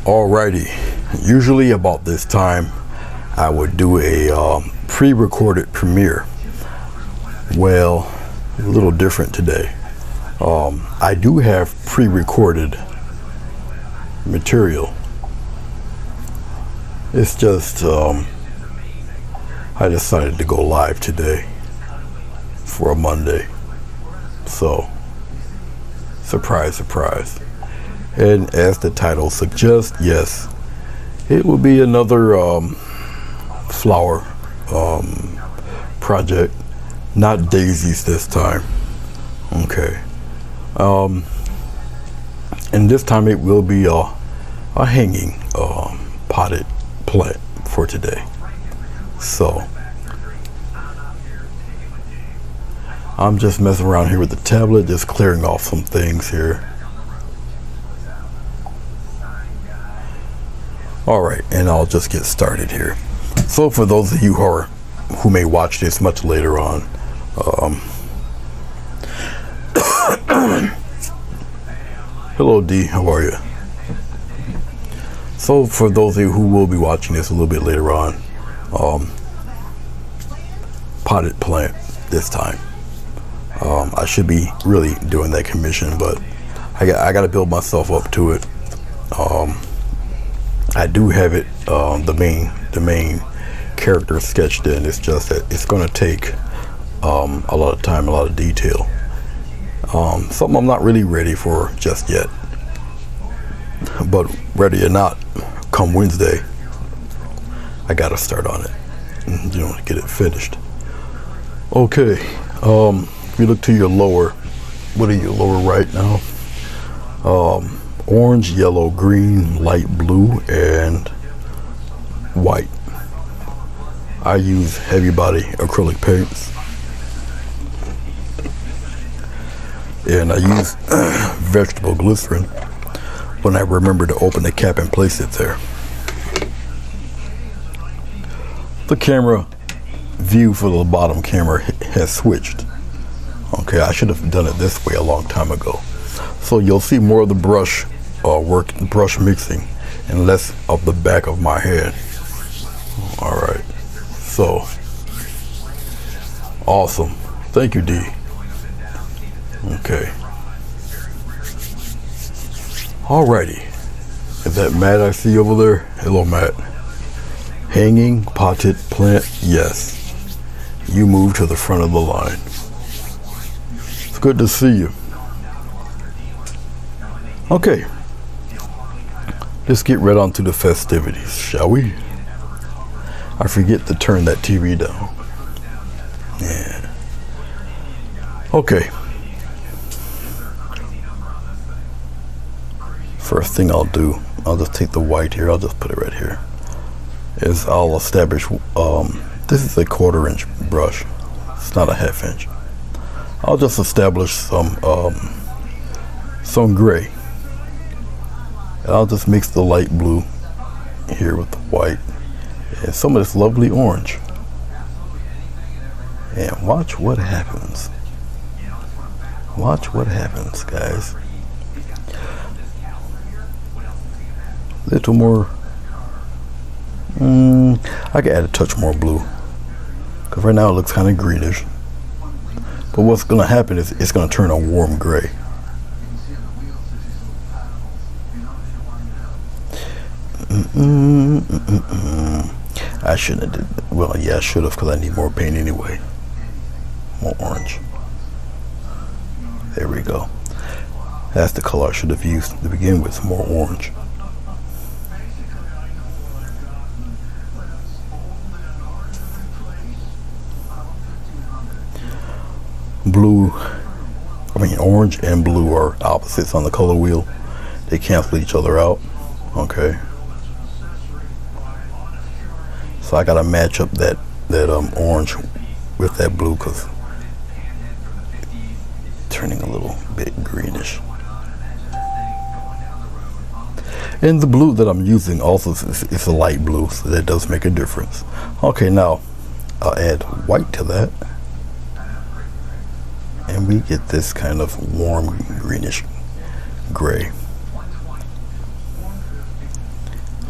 Alrighty, usually about this time I would do a pre-recorded premiere. Well, a little different today. I do have pre-recorded material. It's just I decided to go live today for a Monday. So, surprise, surprise. And as the title suggests, yes, it will be another flower project, not daisies this time. Okay. And this time it will be a hanging potted plant for today. So I'm just messing around here with the tablet, just clearing off some things here. Alright, and I'll just get started here. So for those of you who may watch this much later on, hello D, how are you? So for those of you who will be watching this a little bit later on, potted plant this time. I should be really doing that commission, but I got to build myself up to it. I do have it, the main character sketched in. It's just that it's going to take a lot of time, a lot of detail. Something I'm not really ready for just yet. But ready or not, come Wednesday, I got to start on it, get it finished. Okay, if you look to your lower, what are your lower right now? Orange, yellow, green, light blue, and white. I use heavy body acrylic paints, and I use vegetable glycerin when I remember to open the cap and place it there. The camera view for the bottom camera has switched. Okay, I should have done it this way a long time ago. So you'll see more of the brush brush mixing and less of the back of my head. Alright, so awesome. Thank you, D. Okay. Alrighty. Is that Matt I see over there? Hello, Matt. Hanging potted plant, yes. You move to the front of the line. It's good to see you. Okay. Let's get right on to the festivities, shall we? I forget to turn that TV down. Yeah. Okay. First thing I'll do, I'll just take the white here, I'll just put it right here, is I'll establish, this is a 1/4 inch brush, it's not a 1/2 inch. I'll just establish some gray. And I'll just mix the light blue here with the white and some of this lovely orange. And watch what happens. Watch what happens, guys. Little more, I can add a touch more blue, because right now it looks kind of greenish. But what's going to happen is it's going to turn a warm gray. I shouldn't have did, well, yeah, I should have, because I need more paint anyway. More orange. There we go. That's the color I should have used to begin with, more orange. Orange and blue are opposites on the color wheel. They cancel each other out. Okay. So I gotta match up that orange with that blue, because turning a little bit greenish. And the blue that I'm using also is a light blue, so that does make a difference. Okay, now I'll add white to that. And we get this kind of warm greenish gray.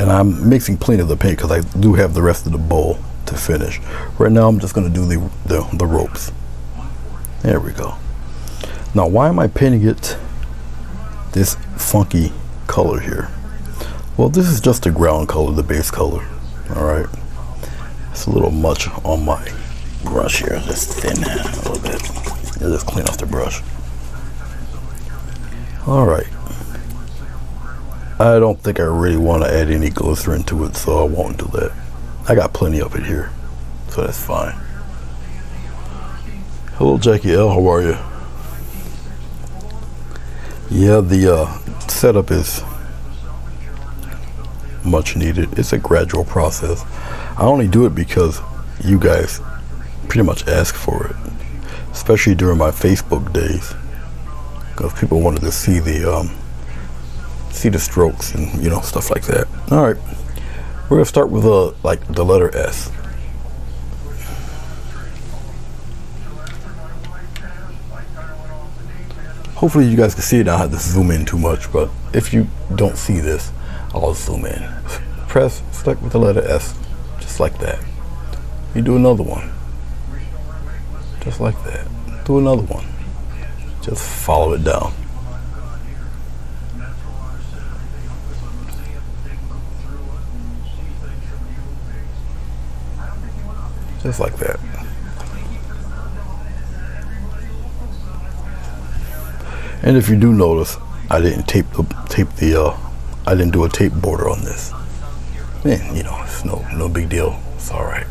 And I'm mixing plenty of the paint because I do have the rest of the bowl to finish. Right now I'm just going to do the ropes. There we go. Now why am I painting it this funky color here? Well, this is just the ground color, the base color. Alright. It's a little much on my brush here. Just thin that a little bit. Just clean off the brush. Alright. I don't think I really want to add any glycerin to it, so I won't do that. I got plenty of it here, so that's fine. Hello Jackie L, how are you? Yeah, the setup is much needed. It's a gradual process. I only do it because you guys pretty much ask for it, especially during my Facebook days, because people wanted to see the strokes and, you know, stuff like that. All right, we're gonna start with like the letter S. Hopefully you guys can see it. I don't have to zoom in too much, but if you don't see this, I'll zoom in. Press, select with the letter S, just like that. You do another one, just like that. Do another one. Just follow it down. Just like that. And if you do notice, I didn't I didn't do a tape border on this. Man, you know, it's no big deal. It's all right.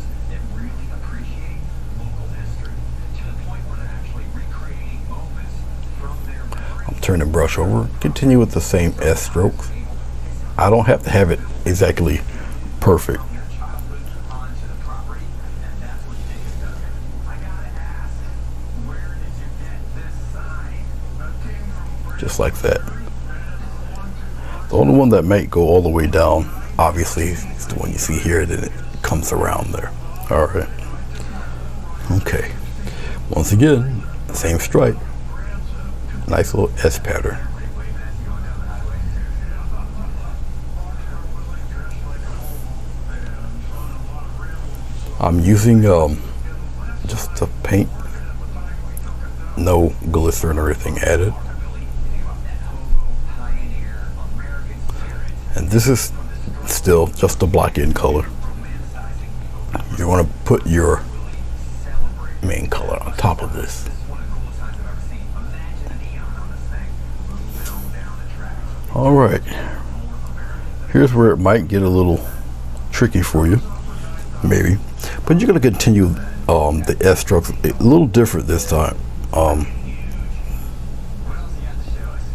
I'm turning the brush over. Continue with the same S strokes. I don't have to have it exactly perfect. Just like that. The only one that might go all the way down, obviously, is the one you see here, then it comes around there. All right. Okay. Once again, same stripe. Nice little S pattern. I'm using just the paint, no glycerin or anything added. And this is still just a black in color. You want to put your main color on top of this. All right, here's where it might get a little tricky for you, maybe, but you're going to continue the S strokes a little different this time,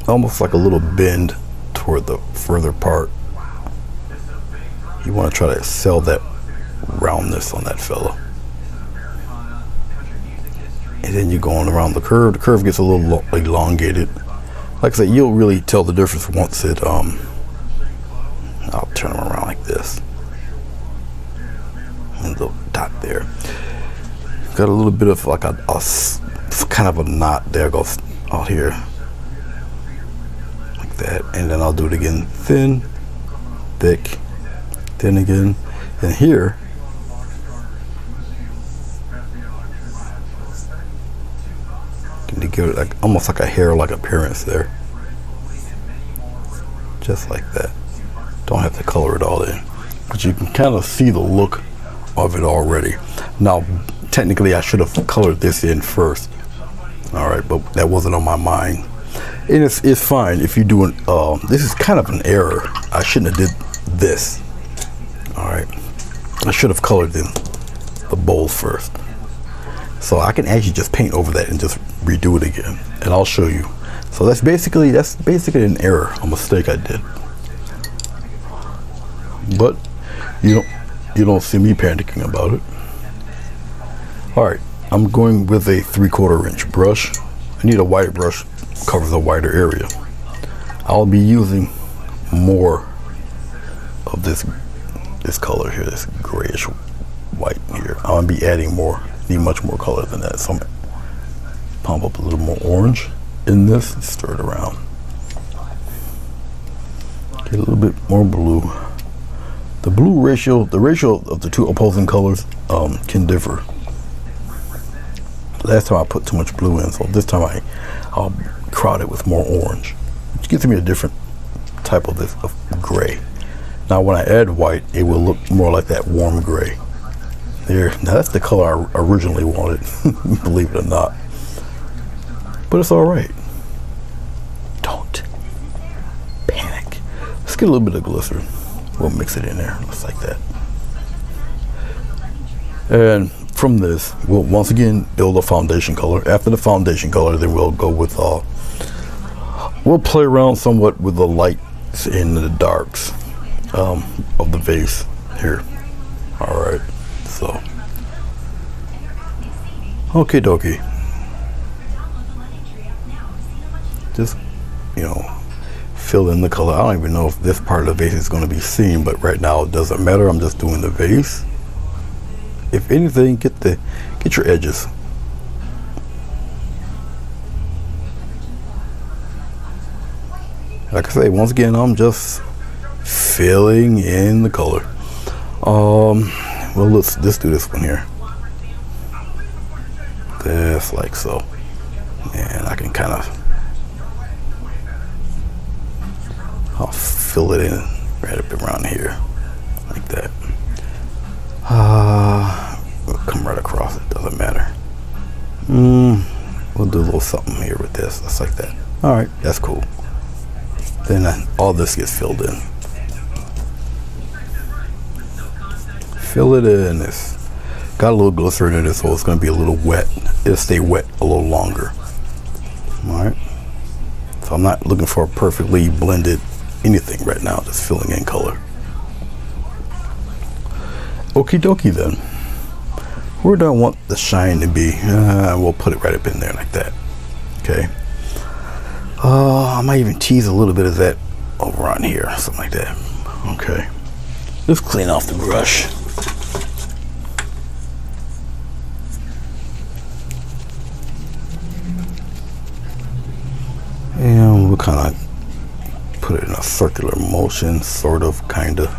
almost like a little bend toward the further part. You want to try to sell that roundness on that fella. And then you're going around the curve. The curve gets a little elongated. Like I said, you'll really tell the difference once it, I'll turn them around like this. And the dot there. Got a little bit of like a kind of a knot there, goes out here. Like that. And then I'll do it again. Thin, thick, thin again. And here, to give it like almost like a hair-like appearance there, just like that. Don't have to color it all in, but you can kind of see the look of it already. Now, technically, I should have colored this in first. All right, but that wasn't on my mind, and it's fine if you do an. This is kind of an error. I shouldn't have did this. All right, I should have colored in the bowls first. So I can actually just paint over that and just redo it again, and I'll show you. So that's basically an error, a mistake I did. But you don't see me panicking about it. All right, I'm going with a 3/4 inch brush. I need a wider brush, covers a wider area. I'll be using more of this color here, this grayish white here. I'm gonna be adding more. Need much more color than that, so I'm gonna pump up a little more orange in this and stir it around. Get a little bit more blue. The ratio of the two opposing colors can differ. Last time I put too much blue in, so this time I'll crowd it with more orange, which gives me a different type of gray. Now when I add white, it will look more like that warm gray. There, now that's the color I originally wanted, believe it or not. But it's all right. Don't panic. Let's get a little bit of glycerin. We'll mix it in there, just like that. And from this, we'll once again build a foundation color. After the foundation color, then we'll go with we'll play around somewhat with the lights and the darks of the vase here. All right, so okie dokie. Just, fill in the color. I don't even know if this part of the vase is going to be seen, but right now it doesn't matter. I'm just doing the vase. If anything, get your edges. Like I say, once again, I'm just filling in the color. Well, let's do this one here. Just like so. And I can kind of, I'll fill it in right up around here, like that. We'll come right across it, doesn't matter. We'll do a little something here with this, just like that. All right, that's cool. Then all this gets filled in. Fill it in. It's got a little glycerin in it, so it's going to be a little wet. It'll stay wet a little longer. All right. So I'm not looking for a perfectly blended anything right now, just filling in color. Okie dokie then. Where do I want the shine to be? We'll put it right up in there like that. Okay. I might even tease a little bit of that over on here, something like that. Okay. Let's clean off the brush. And we'll kind of put it in a circular motion, sort of, kind of,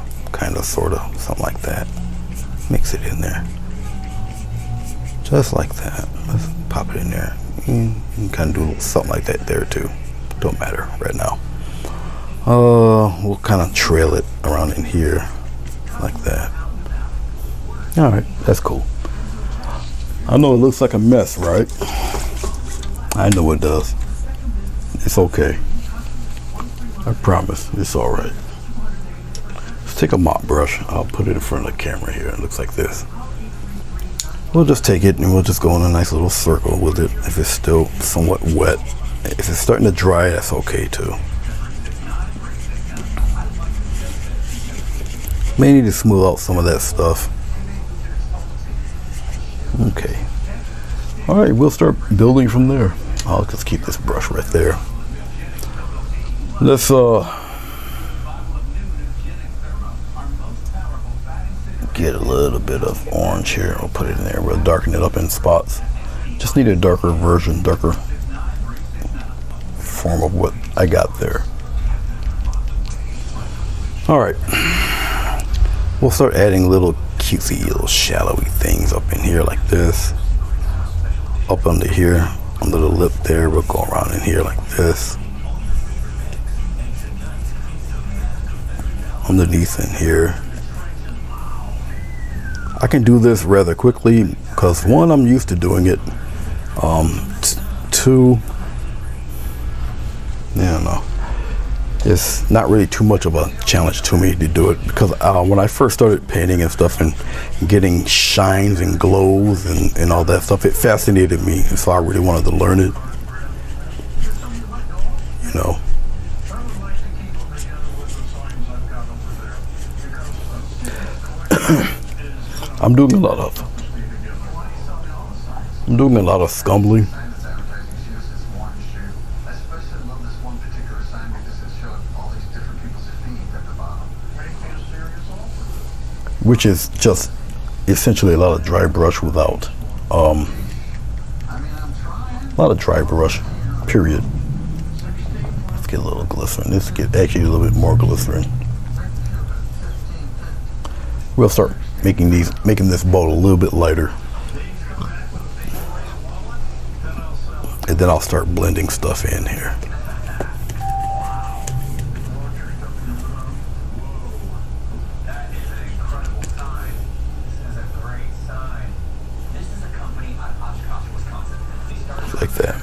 sort of, something like that. Mix it in there. Just like that. Let's pop it in there. You can kind of do a little something like that there too. Don't matter right now. We'll kind of trail it around in here like that. All right, that's cool. I know it looks like a mess, right? I know it does. It's okay. I promise it's all right. Let's take a mop brush. I'll put it in front of the camera here. It looks like this. We'll just take it and we'll just go in a nice little circle with it. If it's still somewhat wet, if it's starting to dry, that's okay too. May need to smooth out some of that stuff. Okay. All right, we'll start building from there. I'll just keep this brush right there. Let's get a little bit of orange here. We'll put it in there. We'll darken it up in spots. Just need a darker version, darker form of what I got there. All right. We'll start adding little cutesy, little shallowy things up in here like this. Up under here, under the lip there. We'll go around in here like this. Underneath in here. I can do this rather quickly because one, I'm used to doing it. Two, I don't know. It's not really too much of a challenge to me to do it because when I first started painting and stuff and getting shines and glows and all that stuff, it fascinated me, and so I really wanted to learn it. You know. I'm doing a lot of scumbling. Which is just essentially a lot of dry brush without a lot of dry brush, period. Let's get a little glycerin. Let's get actually a little bit more glycerin. We'll start making this boat a little bit lighter. And then I'll start blending stuff in here. Like that.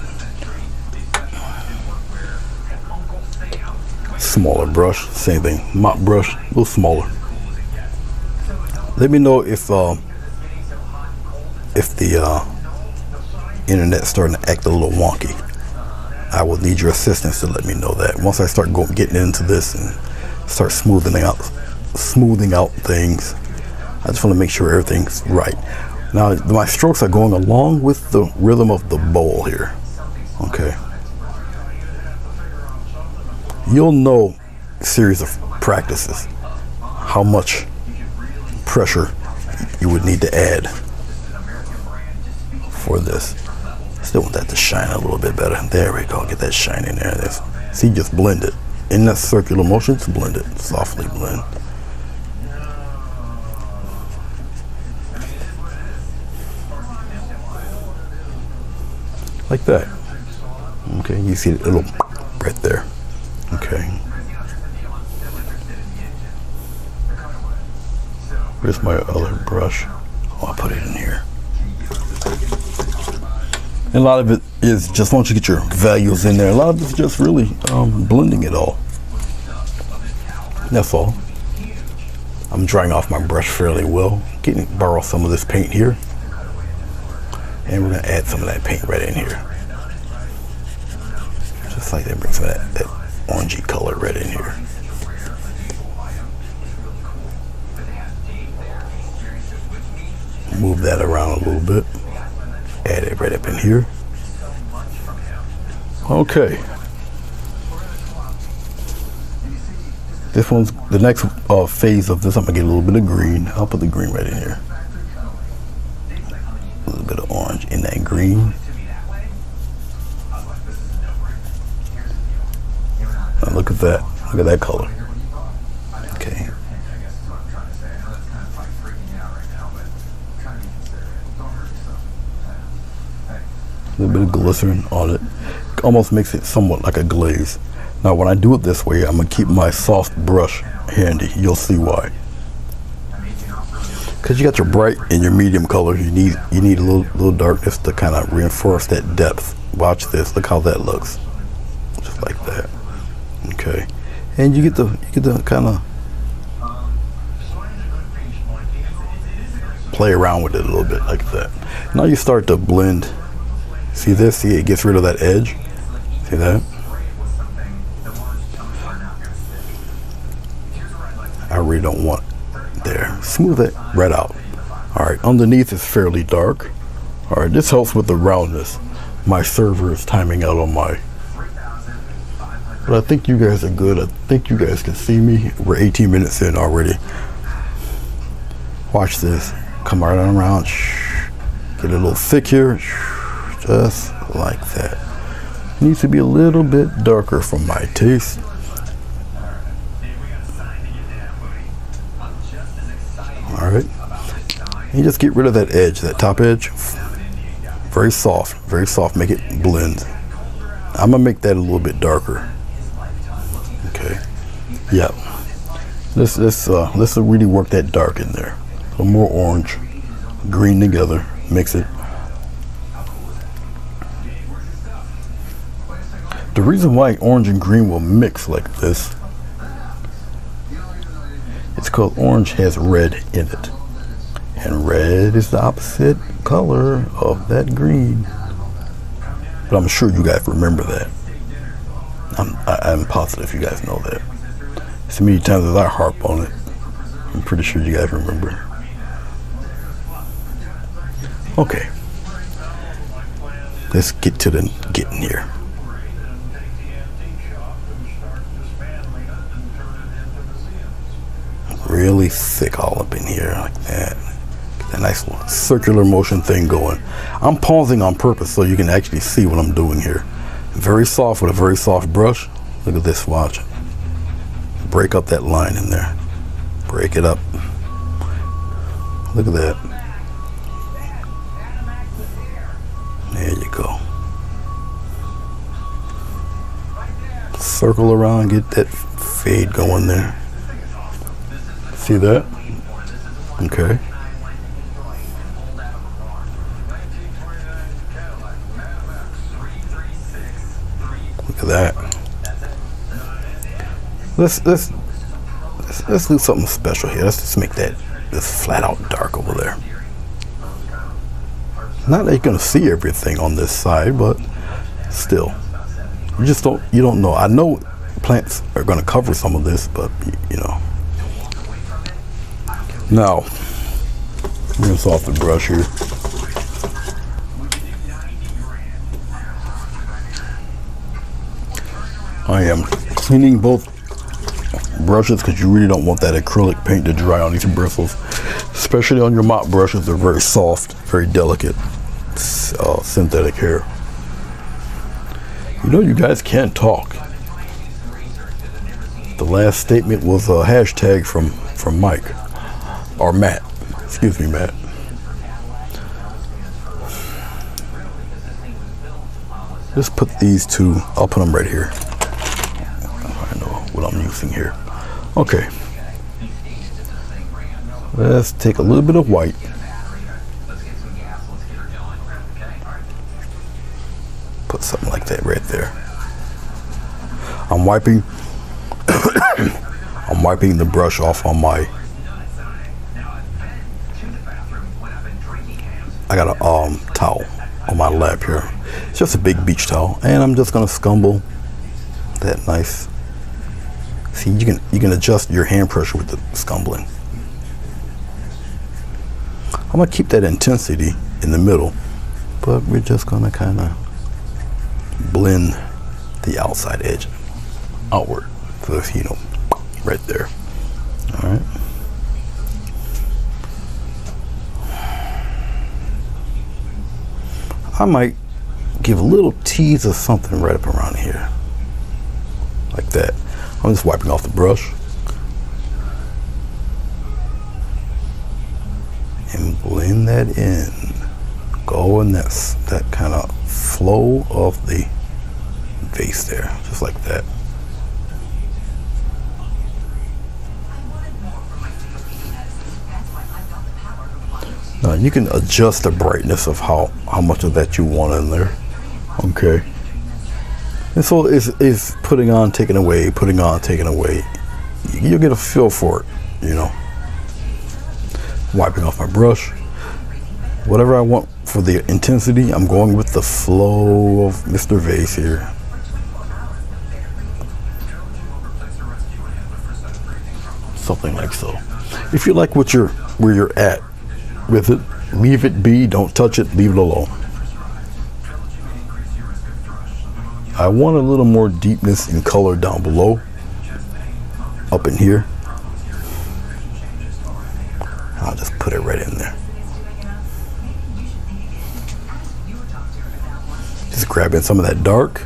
Smaller brush, same thing. Mop brush, a little smaller. Let me know if the internet's starting to act a little wonky. I will need your assistance to let me know that. Once I start getting into this and start smoothing out things, I just want to make sure everything's right. Now my strokes are going along with the rhythm of the bowl here. Okay. You'll know a series of practices how much pressure you would need to add for this. Still want that to shine a little bit better. There we go. Get that shine in there. See, just blend it. In that circular motion, just blend it. Softly blend. Like that. Okay, you see the little right there. Okay. Where's my other brush? Oh, I'll put it in here. And a lot of it is just once you get your values in there, a lot of it's just really blending it all. That's all. I'm drying off my brush fairly well. Borrow some of this paint here. And we're going to add some of that paint right in here. Just like that, bring some of that orangey color right in here. Move that around a little bit. Add it right up in here. Okay. This one's the next phase of this. I'm going to get a little bit of green. I'll put the green right in here. A little bit of orange in that green. Now look at that. Look at that color. Okay. A little bit of glycerin on it. Almost makes it somewhat like a glaze. Now when I do it this way, I'm going to keep my soft brush handy. You'll see why. Because you got your bright and your medium color, you need a little darkness to kind of reinforce that depth. Watch this. Look how that looks. Just like that. Okay. And you get to kind of play around with it a little bit like that. Now you start to blend. See this? See, it gets rid of that edge. See that? I really don't want there. Smooth it right out. All right, underneath is fairly dark. All right, this helps with the roundness. My server is timing out on my, but I think you guys are good. I think you guys can see me. We're 18 minutes in already. Watch this. Come right on around. Get a little thick here. Just like that. Needs to be a little bit darker for my taste. All right. You just get rid of that edge, that top edge. Very soft, make it blend. I'm gonna make that a little bit darker. Okay. Yeah. Let's really work that dark in there. A little more orange, green together. Mix it. The reason why orange and green will mix like this, it's because orange has red in it. And red is the opposite color of that green. But I'm sure you guys remember that. I'm positive you guys know that. So many times as I harp on it, I'm pretty sure you guys remember. Okay. Let's get to the getting here. Really thick all up in here like that. Get that nice little circular motion thing going. I'm pausing on purpose so you can actually see what I'm doing here. Very soft with a very soft brush. Look at this, watch. Break up that line in there. Break it up. Look at that. There you go. Circle around, get that fade going there. See that? Okay. Look at that. Let's do something special here. Let's just make that this flat out dark over there. Not that you're gonna see everything on this side, but still, you don't know. I know plants are gonna cover some of this, but you know. Now, rinse off the brush here. I am cleaning both brushes because you really don't want that acrylic paint to dry on these bristles, especially on your mop brushes. They're very soft, very delicate, synthetic hair. You know, you guys can't talk. The last statement was a hashtag from Mike, or Matt. Excuse me, Matt. Just put these two, I'll put them right here. I know what I'm using here. Okay. Let's take a little bit of white. Put something like that right there. I'm wiping I'm wiping the brush off on my, I got a towel on my lap here. It's just a big beach towel, and I'm just gonna scumble that nice. See, you can adjust your hand pressure with the scumbling. I'm gonna keep that intensity in the middle, but we're just gonna kind of blend the outside edge outward. So if you know, right there. All right. I might give a little tease of something right up around here, like that. I'm just wiping off the brush and blend that in. Go in that kind of flow of the vase there, just like that. Now you can adjust the brightness of how much of that you want in there. Okay. And so it's putting on, taking away, putting on, taking away. You'll get a feel for it, you know. Wiping off my brush. Whatever I want for the intensity, I'm going with the flow of Mr. Vase here. Something like so. If you like where you're at with it, leave it be, don't touch it, leave it alone. I want a little more deepness in color down below, up in here. I'll just put it right in there. Just grabbing some of that dark.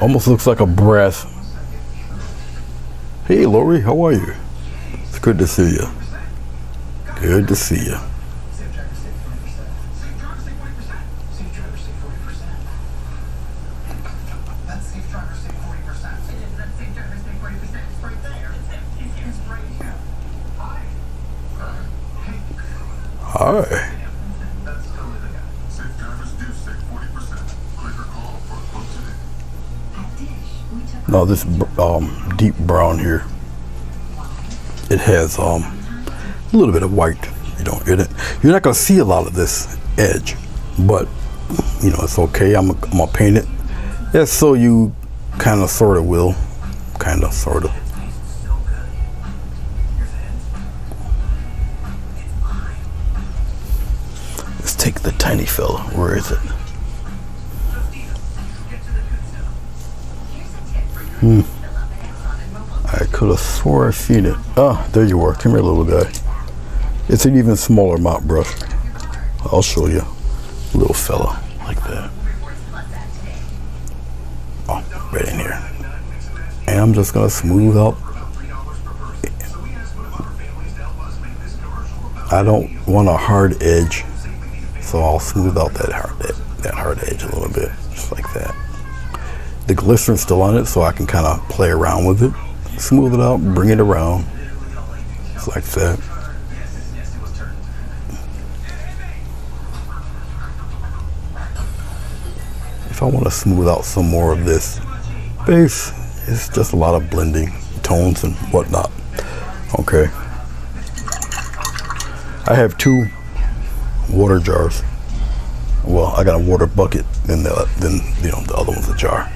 Almost looks like a brass. Hey Lori, how are you? It's good to see you. Good to see you. Hi. Now this deep brown here, it has a little bit of white. You're not gonna see a lot of this edge, but you know it's okay. I'm gonna paint it. Yes, so you kind of sort of will, kind of sort of. Let's take the tiny fella. Where is it? I could have swore I've seen it. Ah, there you are. Come here, little guy. It's an even smaller mop brush. I'll show you. Little fella, like that. Oh, right in here. And I'm just gonna smooth out I don't want a hard edge, so I'll smooth out that hard edge a little bit, just like that. The glycerin's still on it, so I can kind of play around with it, smooth it out, bring it around, just like that. If I want to smooth out some more of this base, it's just a lot of blending tones and whatnot. Okay, I have 2 water jars. Well, I got a water bucket, then the other one's a jar.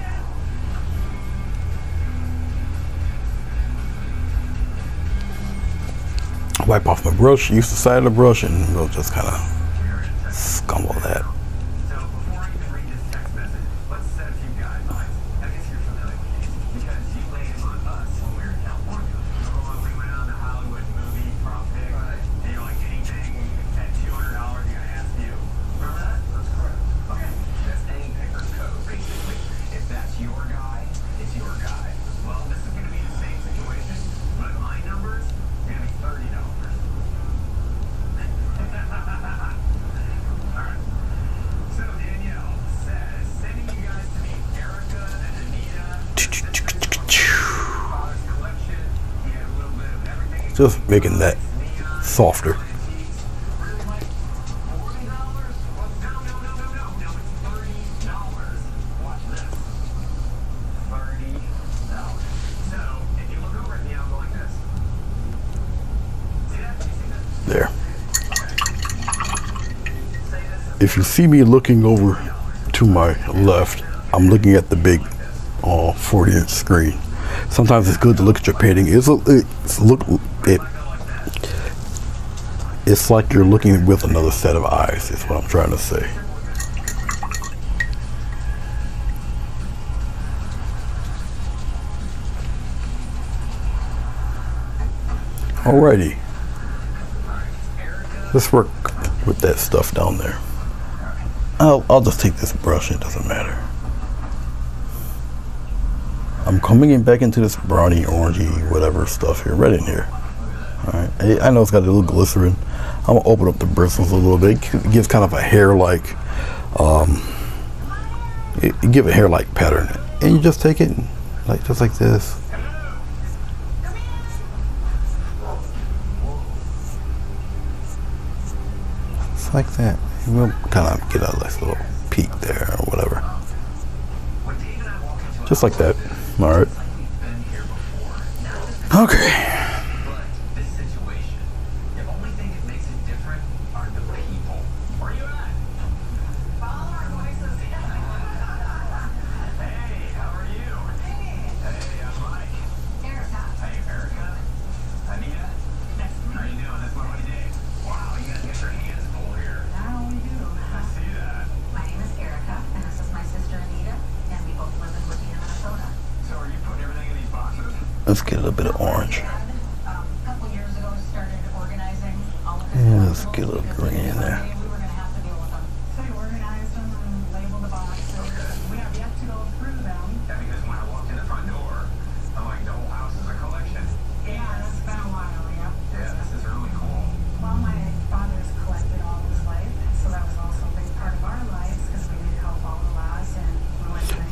Wipe off my brush, use the side of the brush, and we'll just kind of scumble that. Just making that softer. There. If you see me looking over to my left, I'm looking at the big 40-inch screen. Sometimes it's good to look at your painting. It's like you're looking with another set of eyes, is what I'm trying to say. Alrighty. Let's work with that stuff down there. I'll just take this brush, it doesn't matter. I'm coming in back into this browny, orangey, whatever stuff here, right in here. Alright, I know it's got a little glycerin. I'm gonna open up the bristles a little bit. It gives kind of a hair-like, it give a hair-like pattern. And you just take it, just like this. Just like that. And we'll kind of get a nice little peak there or whatever. Just like that. Alright. Okay. Let's get a little bit of orange. Yeah, let's get a little green in there.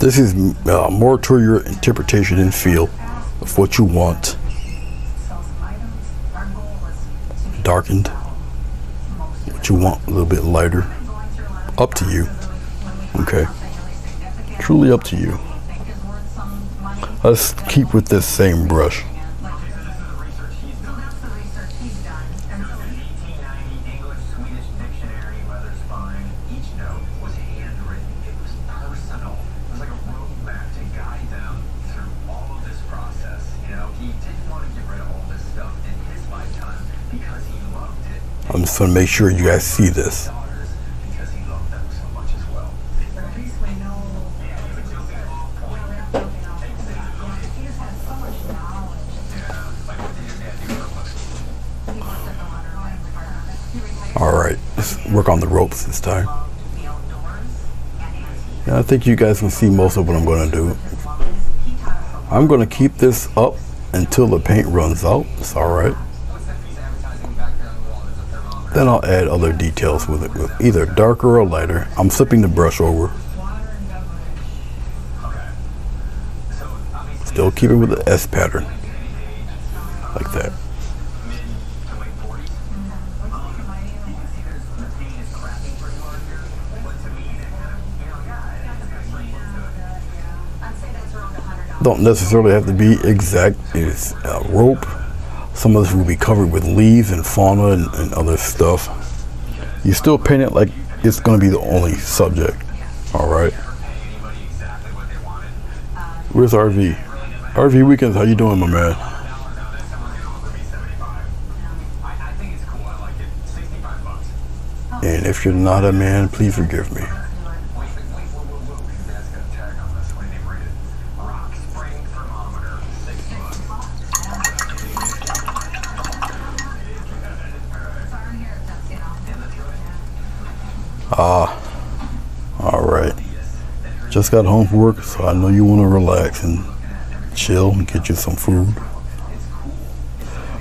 This is more to your interpretation and feel of what you want. Darkened. What you want a little bit lighter. Up to you. Okay. Truly up to you. Let's keep with this same brush. I'm just going to make sure you guys see this. Alright, let's work on the ropes this time. Yeah, I think you guys can see most of what I'm going to do. I'm going to keep this up until the paint runs out. It's alright. Then I'll add other details with it, with either darker or lighter. I'm flipping the brush over. Still keep it with the S pattern, like that. Don't necessarily have to be exact. It's a rope. Some of this will be covered with leaves and fauna and other stuff. You still paint it like it's going to be the only subject. All right. Where's RV? RV Weekends, how you doing, my man? And if you're not a man, please forgive me. All right. Just got home from work, so I know you want to relax and chill and get you some food.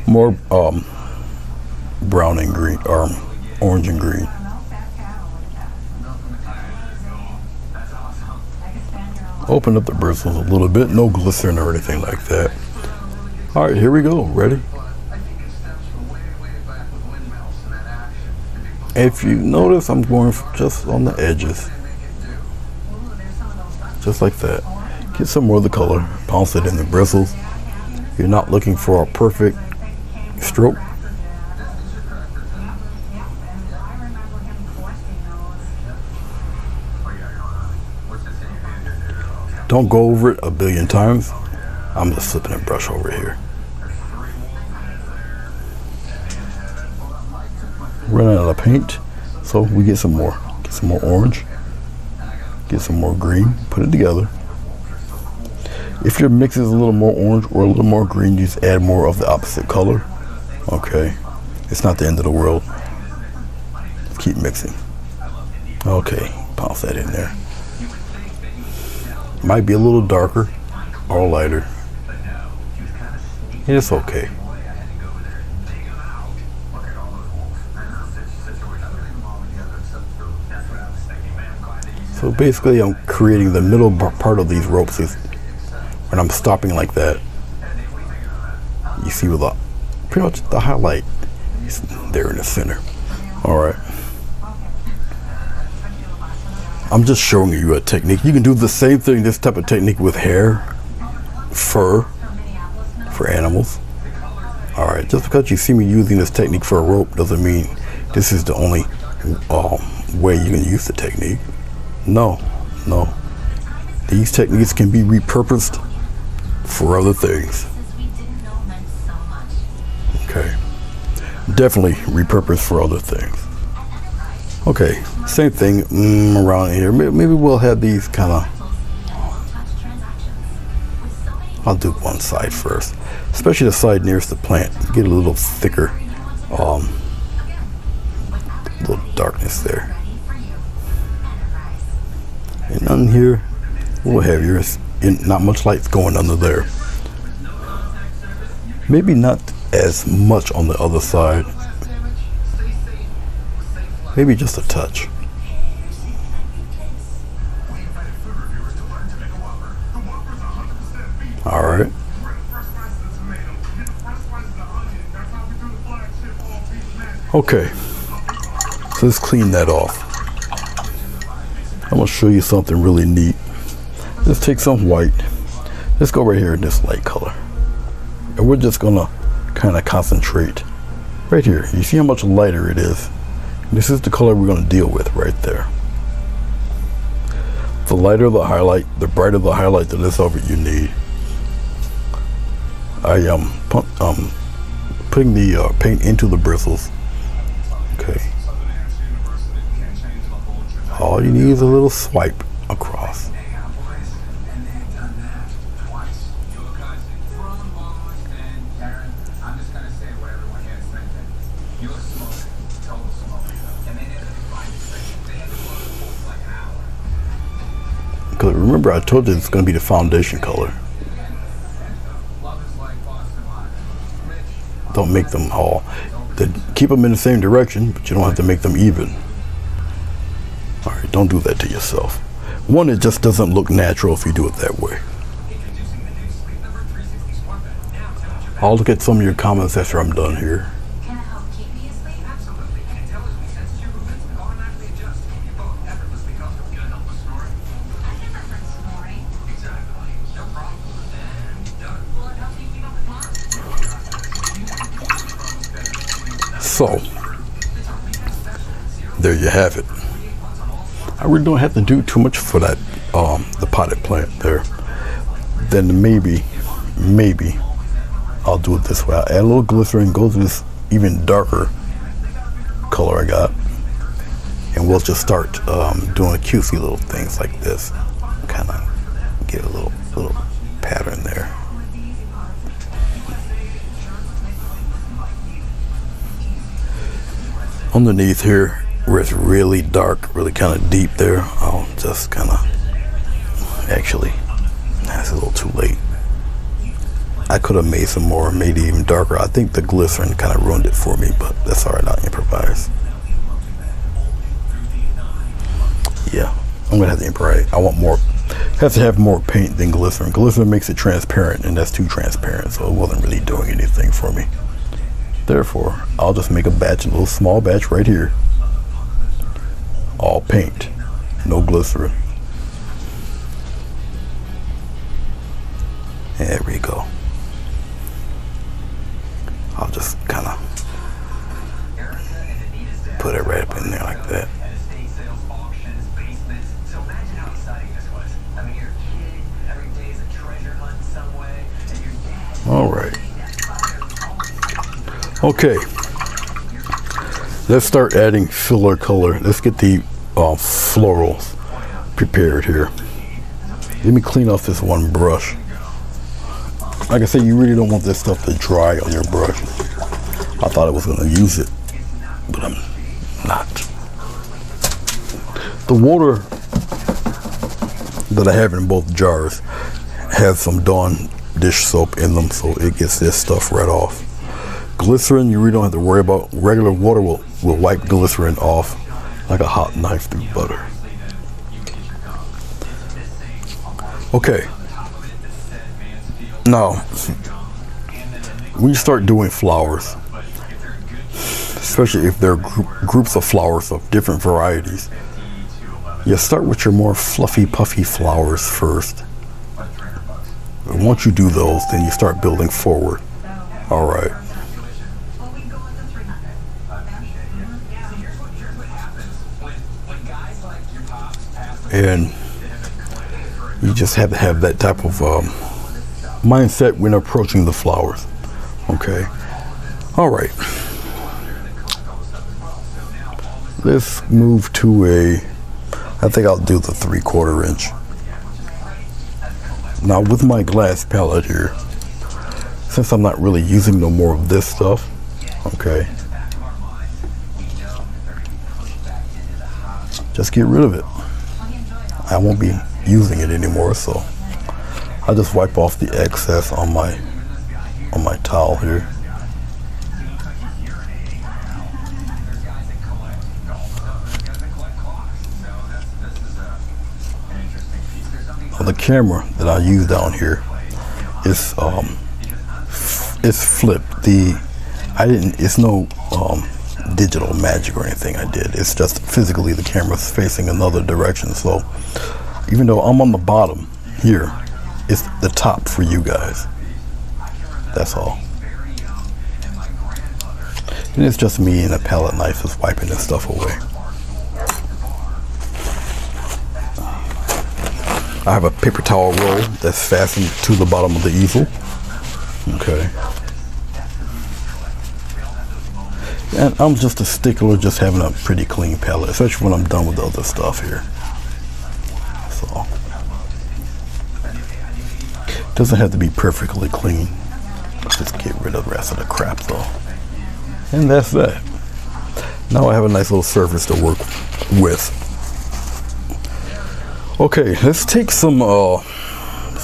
More brown and green, or orange and green. Open up the bristles a little bit, no glycerin or anything like that. All right, here we go. Ready? If you notice, I'm going just on the edges, just like that. Get some more of the color, bounce it in the bristles. You're not looking for a perfect stroke. Don't go over it a billion times. I'm just flipping a brush over here. Running out of paint, so we get some more. Get some more orange. Get some more green. Put it together. If your mix is a little more orange or a little more green, just add more of the opposite color. Okay, it's not the end of the world. Just keep mixing. Okay, bounce that in there. Might be a little darker or lighter. It's okay. So basically I'm creating the middle part of these ropes is when I'm stopping like that. You see with pretty much the highlight is there in the center. All right. I'm just showing you a technique. You can do the same thing, this type of technique with hair, fur, for animals. All right, just because you see me using this technique for a rope doesn't mean this is the only way you can use the technique. No. These techniques can be repurposed for other things. Okay, definitely repurposed for other things. Okay, same thing around here. Maybe we'll have these kind of, I'll do one side first, especially the side nearest the plant. Get a little thicker, little darkness there. And on here, a little heavier. Not much light's going under there. Maybe not as much on the other side. Maybe just a touch. All right. Okay. So let's clean that off. I'm gonna show you something really neat. Let's take some white. Let's go right here in this light color. And we're just gonna kind of concentrate right here. You see how much lighter it is? This is the color we're going to deal with right there. The lighter the highlight, the brighter the highlight, the less of it you need. I am putting the paint into the bristles. Okay. All you need is a little swipe across. Because remember, I told you it's going to be the foundation color. Don't make them all. The keep them in the same direction, but you don't have to make them even. All right, don't do that to yourself. One, it just doesn't look natural if you do it that way. I'll look at some of your comments after I'm done here. So, there you have it. I really don't have to do too much for that, the potted plant there. Then maybe I'll do it this way. I'll add a little glycerin, go to this even darker color I got, and we'll just start doing cutesy little things like this. Kind of get a little pattern there. Underneath here, where it's really dark, really kind of deep there, I'll just kind of, actually, that's a little too late. I could have made some more, made it even darker. I think the glycerin kind of ruined it for me, but that's all right, I'll improvise. Yeah, I'm gonna have to improvise. I want more, have to have more paint than glycerin. Glycerin makes it transparent, and that's too transparent, so it wasn't really doing anything for me. Therefore, I'll just make a batch, a little small batch right here. All paint, no glycerin. There we go. I'll just kind of put it right up in there like that. All right. Okay, let's start adding filler color. Let's get the florals prepared here. Let me clean off this one brush. Like I said, you really don't want this stuff to dry on your brush. I thought I was going to use it, but I'm not. The water that I have in both jars has some Dawn dish soap in them, so it gets this stuff right off. Glycerin, you really don't have to worry about. Regular water will wipe glycerin off like a hot knife through butter. Okay. Now, when you start doing flowers, especially if they're groups of flowers of different varieties, you start with your more fluffy, puffy flowers first. And once you do those, then you start building forward. All right. And you just have to have that type of mindset when approaching the flowers. Okay. All right. Let's move to I think I'll do the 3/4 inch. Now with my glass palette here, since I'm not really using no more of this stuff, okay, just get rid of it. I won't be using it anymore, so I'll just wipe off the excess on my towel here. The camera that I use down here is flipped. It's no digital magic or anything I did. It's just physically the camera's facing another direction. So even though I'm on the bottom here, it's the top for you guys. That's all. And it's just me and a palette knife just wiping this stuff away. I have a paper towel roll that's fastened to the bottom of the easel. Okay. And I'm just a stickler, just having a pretty clean palette, especially when I'm done with the other stuff here. So, doesn't have to be perfectly clean. Just get rid of the rest of the crap though. And that's that. Now I have a nice little surface to work with. Okay, let's take some of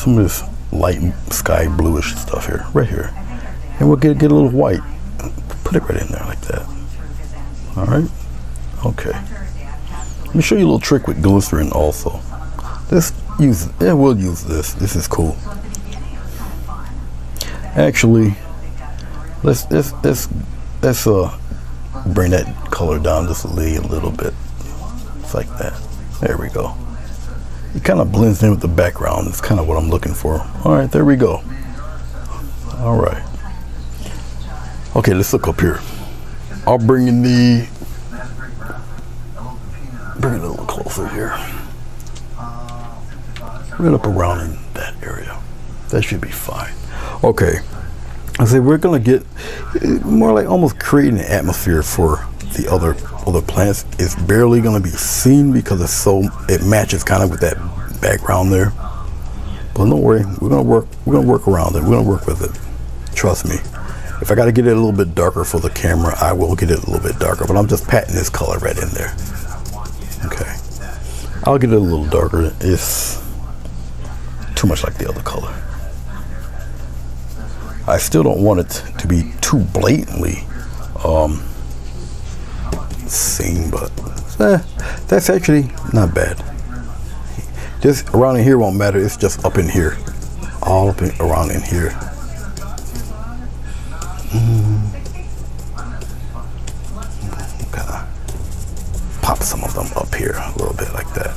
this light sky bluish stuff here, right here, and we'll get a little white. Put it right in there like that. All right. Okay. Let me show you a little trick with glycerin also. We'll use this. This is cool. Actually, let's bring that color down just a little bit. It's like that. There we go. It kind of blends in with the background. It's kind of what I'm looking for. All right, there we go. All right. Okay, let's look up here. I'll bring it a little closer here. Right up around in that area. That should be fine. Okay. I say we're gonna get more like almost creating an atmosphere for the other plants. It's barely gonna be seen because it matches kind of with that background there. But don't worry, we're gonna work around it. We're gonna work with it. Trust me. If I gotta get it a little bit darker for the camera, I will get it a little bit darker. But I'm just patting this color right in there. Okay. I'll get it a little darker. It's too much like the other color. I still don't want it to be too blatantly seen, but that's actually not bad. Just around in here won't matter. It's just up in here, all up around in here. Kind of pop some of them up here a little bit like that.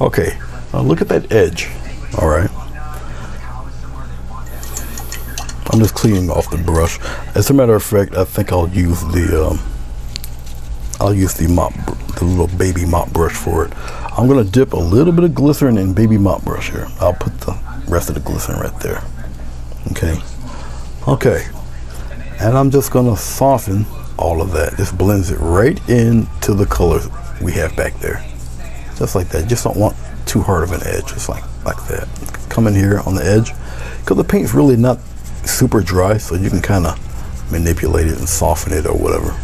Okay, now look at that edge. All right. I'm just cleaning off the brush. As a matter of fact, I think I'll use the mop, the little baby mop brush for it. I'm gonna dip a little bit of glycerin in baby mop brush here. I'll put the rest of the glycerin right there. Okay. Okay. And I'm just gonna soften all of that. This blends it right into the colors we have back there. Just like that. Just don't want too hard of an edge. Just like that. Come in here on the edge. Because the paint's really not super dry, so you can kind of manipulate it and soften it or whatever.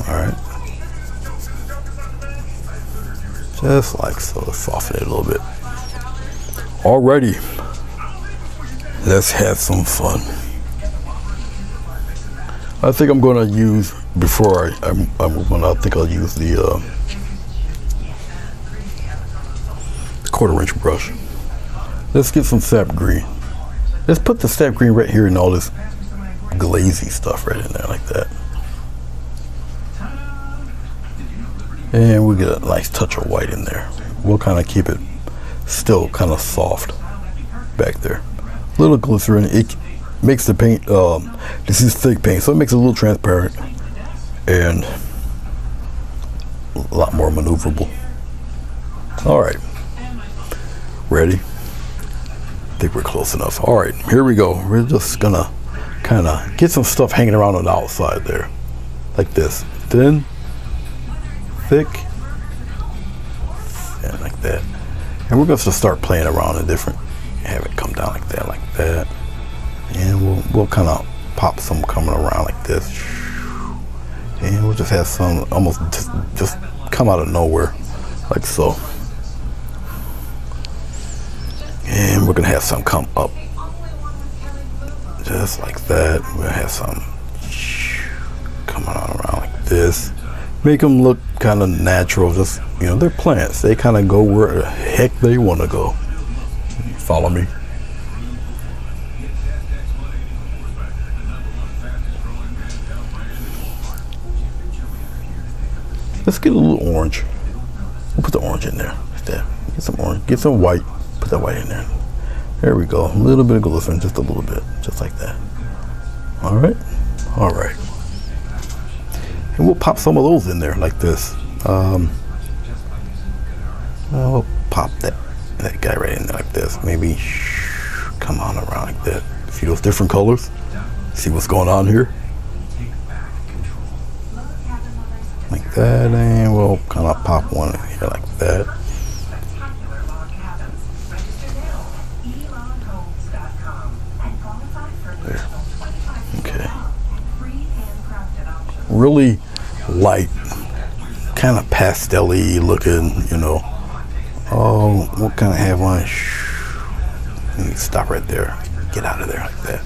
All right, just like so. Soften it a little bit. Alrighty, let's have some fun. I think I'm going to use, before I move on, I think I'll use the 1/4 inch brush. Let's get some sap green. Let's put the sap green right here and all this glazy stuff right in there like that. And we'll get a nice touch of white in there. We'll kind of keep it still kind of soft back there. A little glycerin, it makes the paint, this is thick paint, so it makes it a little transparent and a lot more maneuverable. All right, ready? I think we're close enough. All right, here we go. We're just gonna kind of get some stuff hanging around on the outside there, like this. Thin, thick, and like that. And we're going to start playing around in different. Have it come down like that, and we'll kind of pop some coming around like this, and we'll just have some almost just come out of nowhere, like so. And we're gonna have some come up just like that. We're gonna have some coming on around like this. Make them look kind of natural. Just, you know, they're plants. They kind of go where the heck they want to go. Follow me. Let's get a little orange. We'll put the orange in there. Like that. Get some orange. Get some white. Put that white in there. There we go. A little bit of glycerin, just a little bit, just like that. All right. All right. And we'll pop some of those in there like this. We'll pop that guy right in there like this. Maybe come on around like that. See those different colors? See what's going on here? Like that, and we'll kind of pop one in here like that. There. Okay. Really light, kind of pastel-y looking, you know. Oh, we'll kind of have one. Stop right there. Get out of there like that.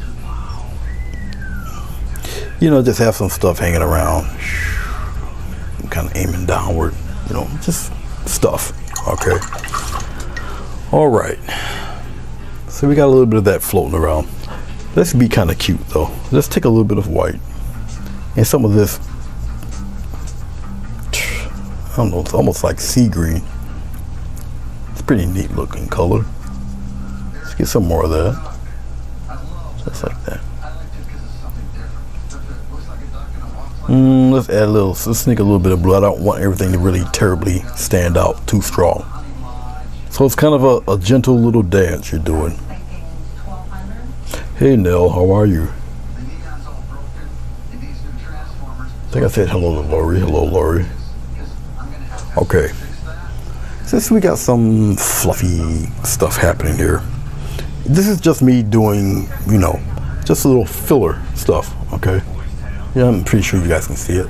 You know, just have some stuff hanging around. I'm kind of aiming downward, you know, just stuff. Okay. All right. So we got a little bit of that floating around. Let's be kind of cute though. Let's take a little bit of white and some of this, I don't know, it's almost like sea green. It's pretty neat looking color. Let's get some more of that. Just like that. Let's add a little, let's sneak a little bit of blue. I don't want everything to really terribly stand out too strong. So it's kind of a gentle little dance you're doing. Hey Nell, how are you? I think I said hello to Lori. Hello Lori. Okay. Since we got some fluffy stuff happening here, this is just me doing, you know, just a little filler stuff, okay? Yeah, I'm pretty sure you guys can see it.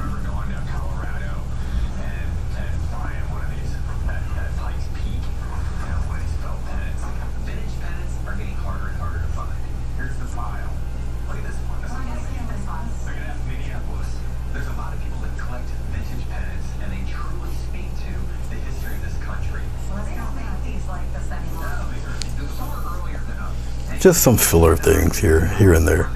Just some filler things here and there.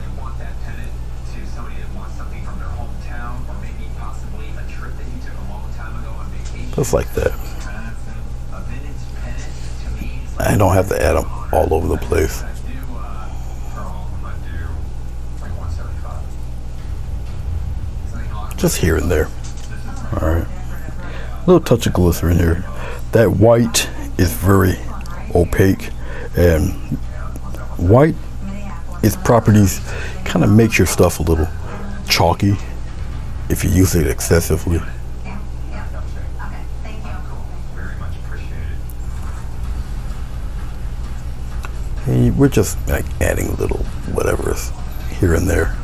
Just like that. I don't have to add them all over the place. Just here and there. All right. A little touch of glycerin here. That white is very opaque, and white, its properties kind of makes your stuff a little chalky if you use it excessively. And we're just like adding little whatever's here and there.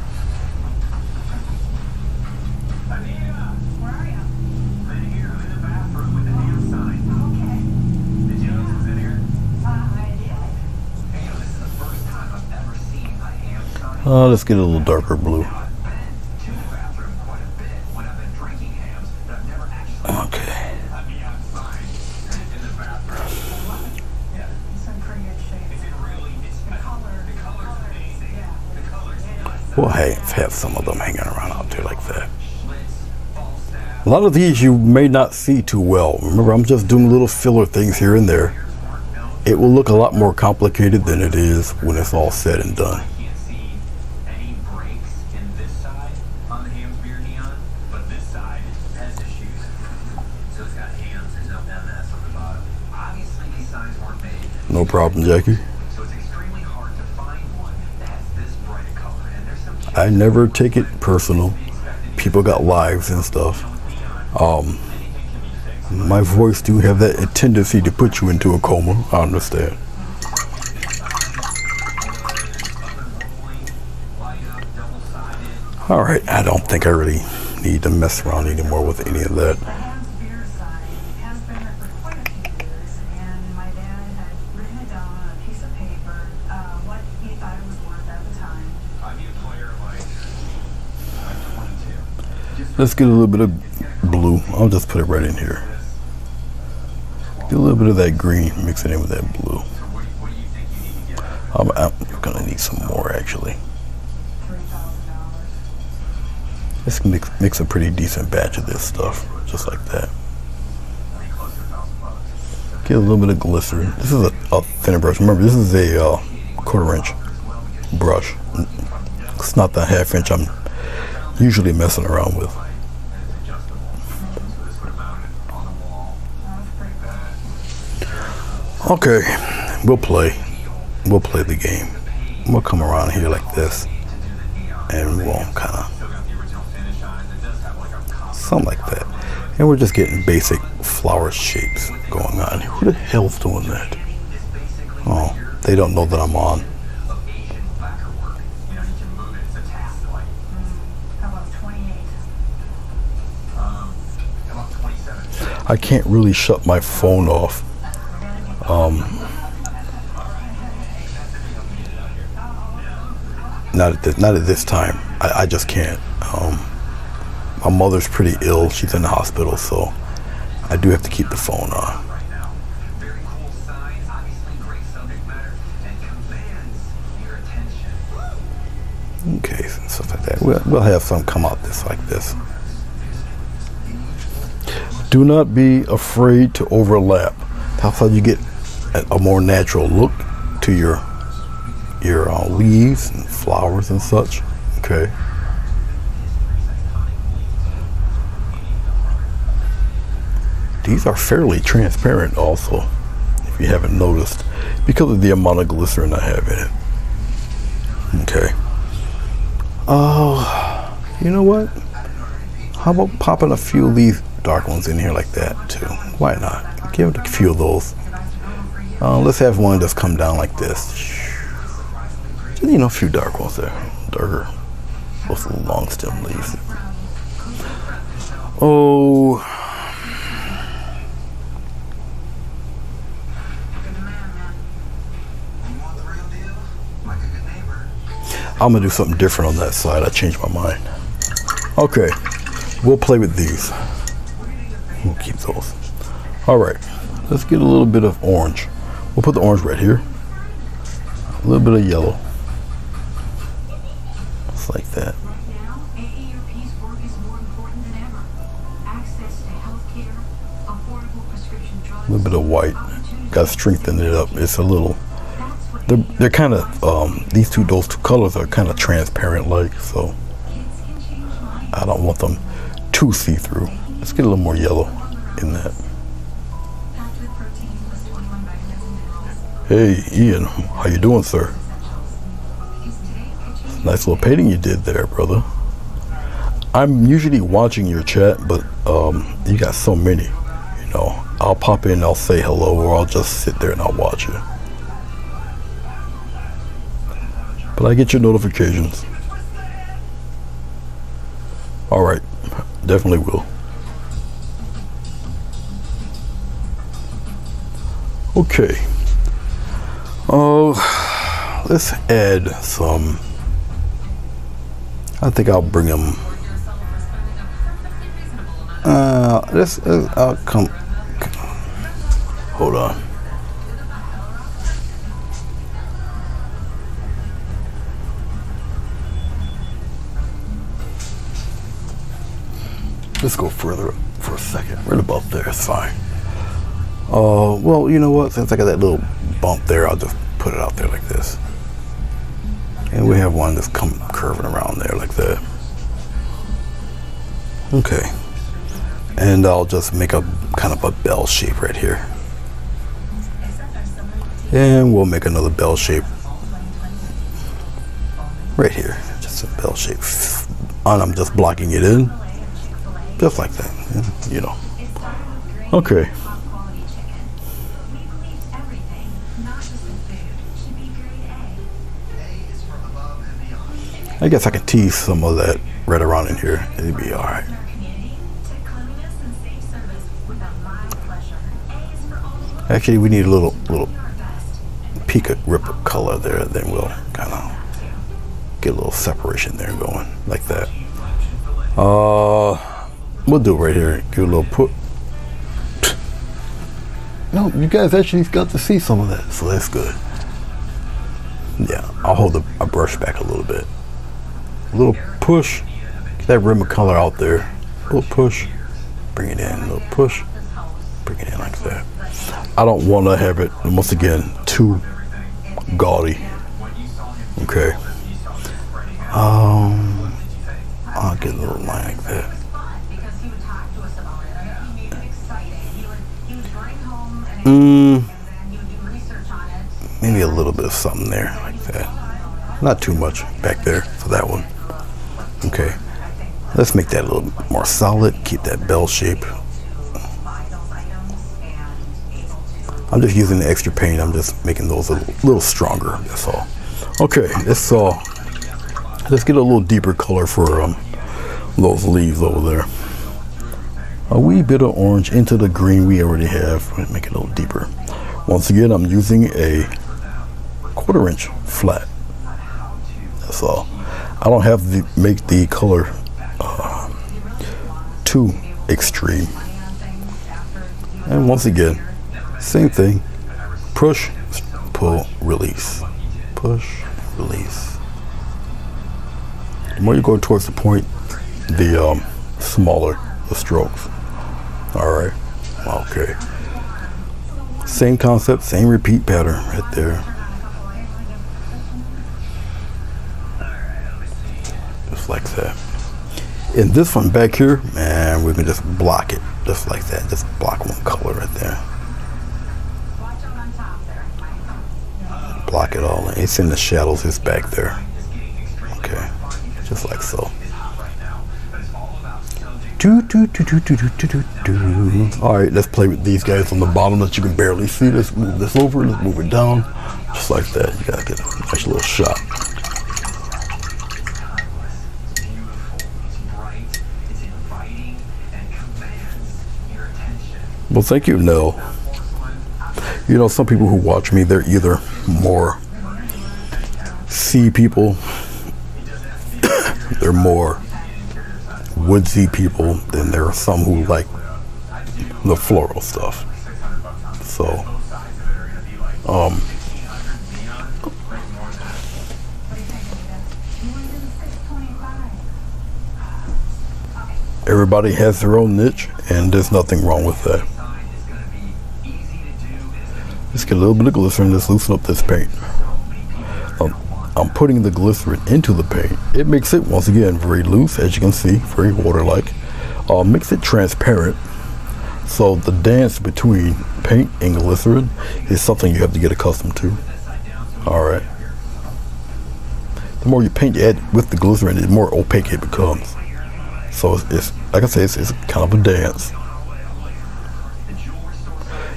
Let's get a little darker blue. Okay. We'll have some of them hanging around out there like that. A lot of these you may not see too well. Remember, I'm just doing little filler things here and there. It will look a lot more complicated than it is when it's all said and done. No problem, Jackie. I never take it personal. People got lives and stuff. My voice do have that tendency to put you into a coma. I understand. All right, I don't think I really need to mess around anymore with any of that. Let's get a little bit of blue. I'll just put it right in here. Get a little bit of that green, mix it in with that blue. I'm gonna need some more actually. Let's mix a pretty decent batch of this stuff, just like that. Get a little bit of glycerin. This is a thinner brush. Remember, this is a 1/4 inch brush. It's not the 1/2 inch I'm usually messing around with. Okay, we'll play the game. We'll come around here like this, and we'll kind of something like that. And we're just getting basic flower shapes going on. Who the hell's doing that? Oh, they don't know that I'm on. I can't really shut my phone off. Not at this time. I just can't. My mother's pretty ill. She's in the hospital, so I do have to keep the phone on. Okay, stuff like that. We'll have some come out like this. Do not be afraid to overlap. That's how you get a more natural look to your leaves and flowers and such. Okay. These are fairly transparent also, if you haven't noticed, because of the amount of glycerin I have in it. Okay. You know what? How about popping a few of these dark ones in here like that too? Why not? Give it a few of those. Let's have one just come down like this. You know, a few dark ones there. Darker. Those little long stem leaves. Oh. I'm gonna do something different on that side. I changed my mind. Okay, we'll play with these. We'll keep those. All right, let's get a little bit of orange. We'll put the orange right here. A little bit of yellow. Just like that. A little bit of white. Got to strengthen it up. It's a little. They're kind of those two colors are kind of transparent like, so I don't want them too see-through. Let's get a little more yellow in that. Hey Ian, how you doing, sir? Nice little painting you did there, brother. I'm usually watching your chat, but you got so many, you know. I'll pop in, I'll say hello, or I'll just sit there and I'll watch you. But I get your notifications. All right, definitely will. Okay. Let's add some. I think I'll bring them. I'll come. Hold on. Let's go further up for a second. Right about there, it's fine. Well, you know what? Since I got that little bump there, I'll just put it out there like this. And we have one that's curving around there like that. Okay. And I'll just make a kind of a bell shape right here. And we'll make another bell shape right here. Just a bell shape. And I'm just blocking it in. Just like that, you know. Okay. I guess I can tease some of that right around in here. It'd be all right. Actually, we need a little peak of rip of color there. Then we'll kind of get a little separation there going like that. We'll do it right here. Give a little put. No, you guys actually got to see some of that, so that's good. Yeah, I'll hold a brush back a little bit. A little push. Get that rim of color out there. A little push. Bring it in. A little push. Bring it in like that. I don't want to have it, once again, too gaudy. Okay. I'll get a little line like that. Maybe a little bit of something there like that. Not too much back there for that one. Okay. Let's make that a little more solid. Keep that bell shape. I'm just using the extra paint. I'm just making those a little stronger. That's all. Okay. Let's get a little deeper color for those leaves over there. A wee bit of orange into the green we already have. Make it a little deeper. Once again, I'm using a 1/4 inch flat. That's all. I don't have to make the color too extreme. And once again, same thing. Push, pull, release. Push, release. The more you go towards the point, the smaller the strokes. Alright. Okay. Same concept, same repeat pattern right there. Just like that. And this one back here, man, we can just block it. Just like that. Just block one color right there. Block it all in. It's in the shadows, it's back there. Okay. Just like so. Alright, let's play with these guys on the bottom that you can barely see. Let's move this over, let's move it down. Just like that. You gotta get a nice little shot. Well, thank you, Nell. You know, some people who watch me, they're either more sea people, they're more woodsy people, then there are some who like the floral stuff. So, everybody has their own niche, and there's nothing wrong with that. Let's get a little bit of glycerin. Let's loosen up this paint. I'm putting the glycerin into the paint. It makes it, once again, very loose, as you can see, very water-like. Makes it transparent. So the dance between paint and glycerin is something you have to get accustomed to. Alright. The more you paint you add with the glycerin, the more opaque it becomes. So it's like I say, it's kind of a dance.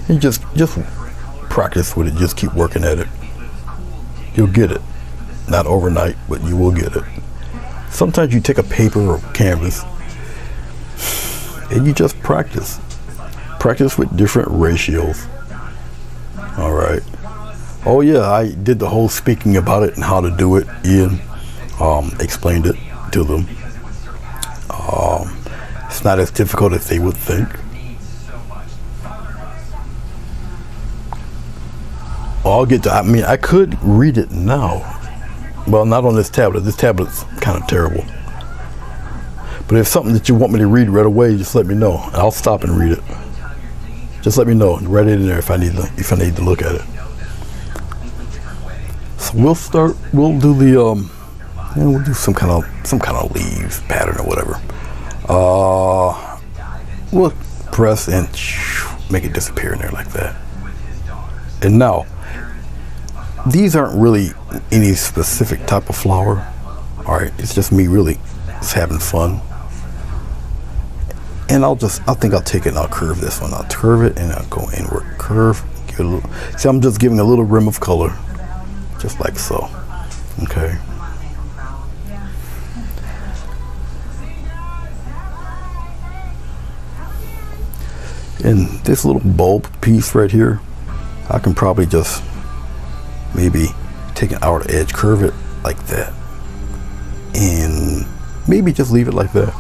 And just practice with it. Just keep working at it. You'll get it. Not overnight, but you will get it. Sometimes you take a paper or canvas and you just practice. Practice with different ratios. All right. Oh yeah, I did the whole speaking about it and how to do it. Ian explained it to them. It's not as difficult as they would think. I'll get to, I mean, I could read it now. Well, not on this tablet. This tablet's kind of terrible. But if it's something that you want me to read right away, just let me know. I'll stop and read it. Just let me know. Write it in there if I need to look at it. So we'll do the we'll do some kind of leaves pattern or whatever. We'll press and make it disappear in there like that. And now, these aren't really any specific type of flower. Alright, it's just me really just having fun. And I think I'll take it and I'll curve this one. I'll curve it and I'll go inward. Curve, give it a little. See, I'm just giving a little rim of color. Just like so. Okay. And this little bulb piece right here, I can probably just maybe take an outer edge, curve it like that, and maybe just leave it like that.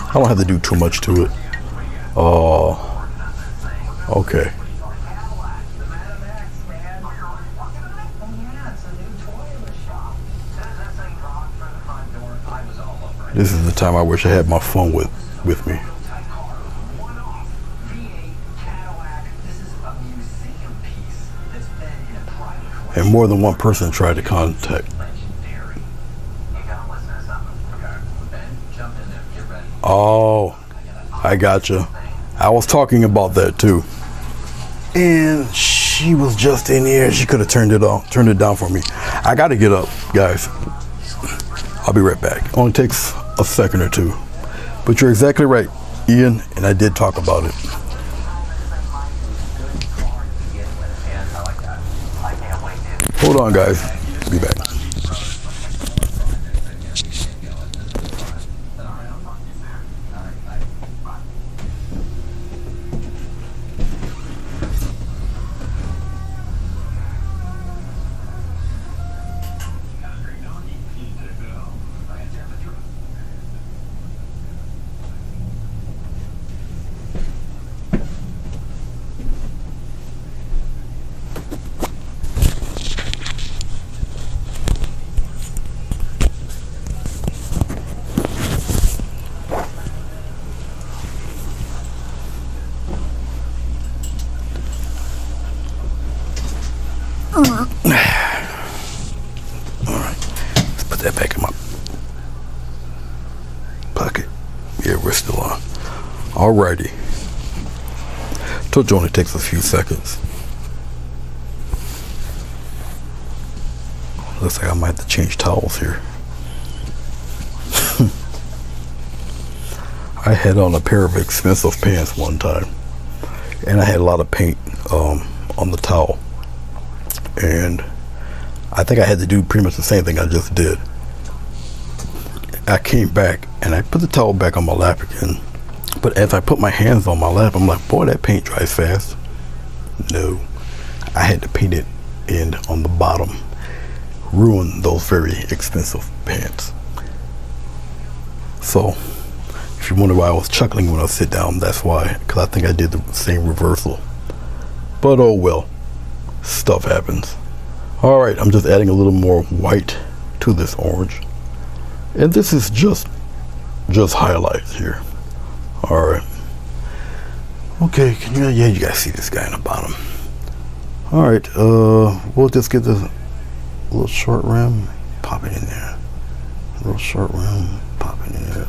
I don't have to do too much to it. Okay. This is the time I wish I had my phone with me. And more than one person tried to contact. Oh, I gotcha. I was talking about that too. And she was just in here. She could have turned it down for me. I gotta get up, guys. I'll be right back. It only takes a second or two. But you're exactly right, Ian, and I did talk about it. Hold on, guys. Be back. Alrighty. Told you only takes a few seconds. Looks like I might have to change towels here. I had on a pair of expensive pants one time, and I had a lot of paint on the towel, and I think I had to do pretty much the same thing I just did. I came back and I put the towel back on my lap again, but as I put my hands on my lap, I'm like, boy, that paint dries fast. No, I had to paint it in on the bottom, ruin those very expensive pants. So if you wonder why I was chuckling when I sit down, that's why, because I think I did the same reversal. But oh well, stuff happens. Alright, I'm just adding a little more white to this orange. And this is just highlights here. Alright. Okay, yeah, you guys see this guy in the bottom. Alright, we'll just get this little short rim, pop it in there. A little short rim, pop it in there.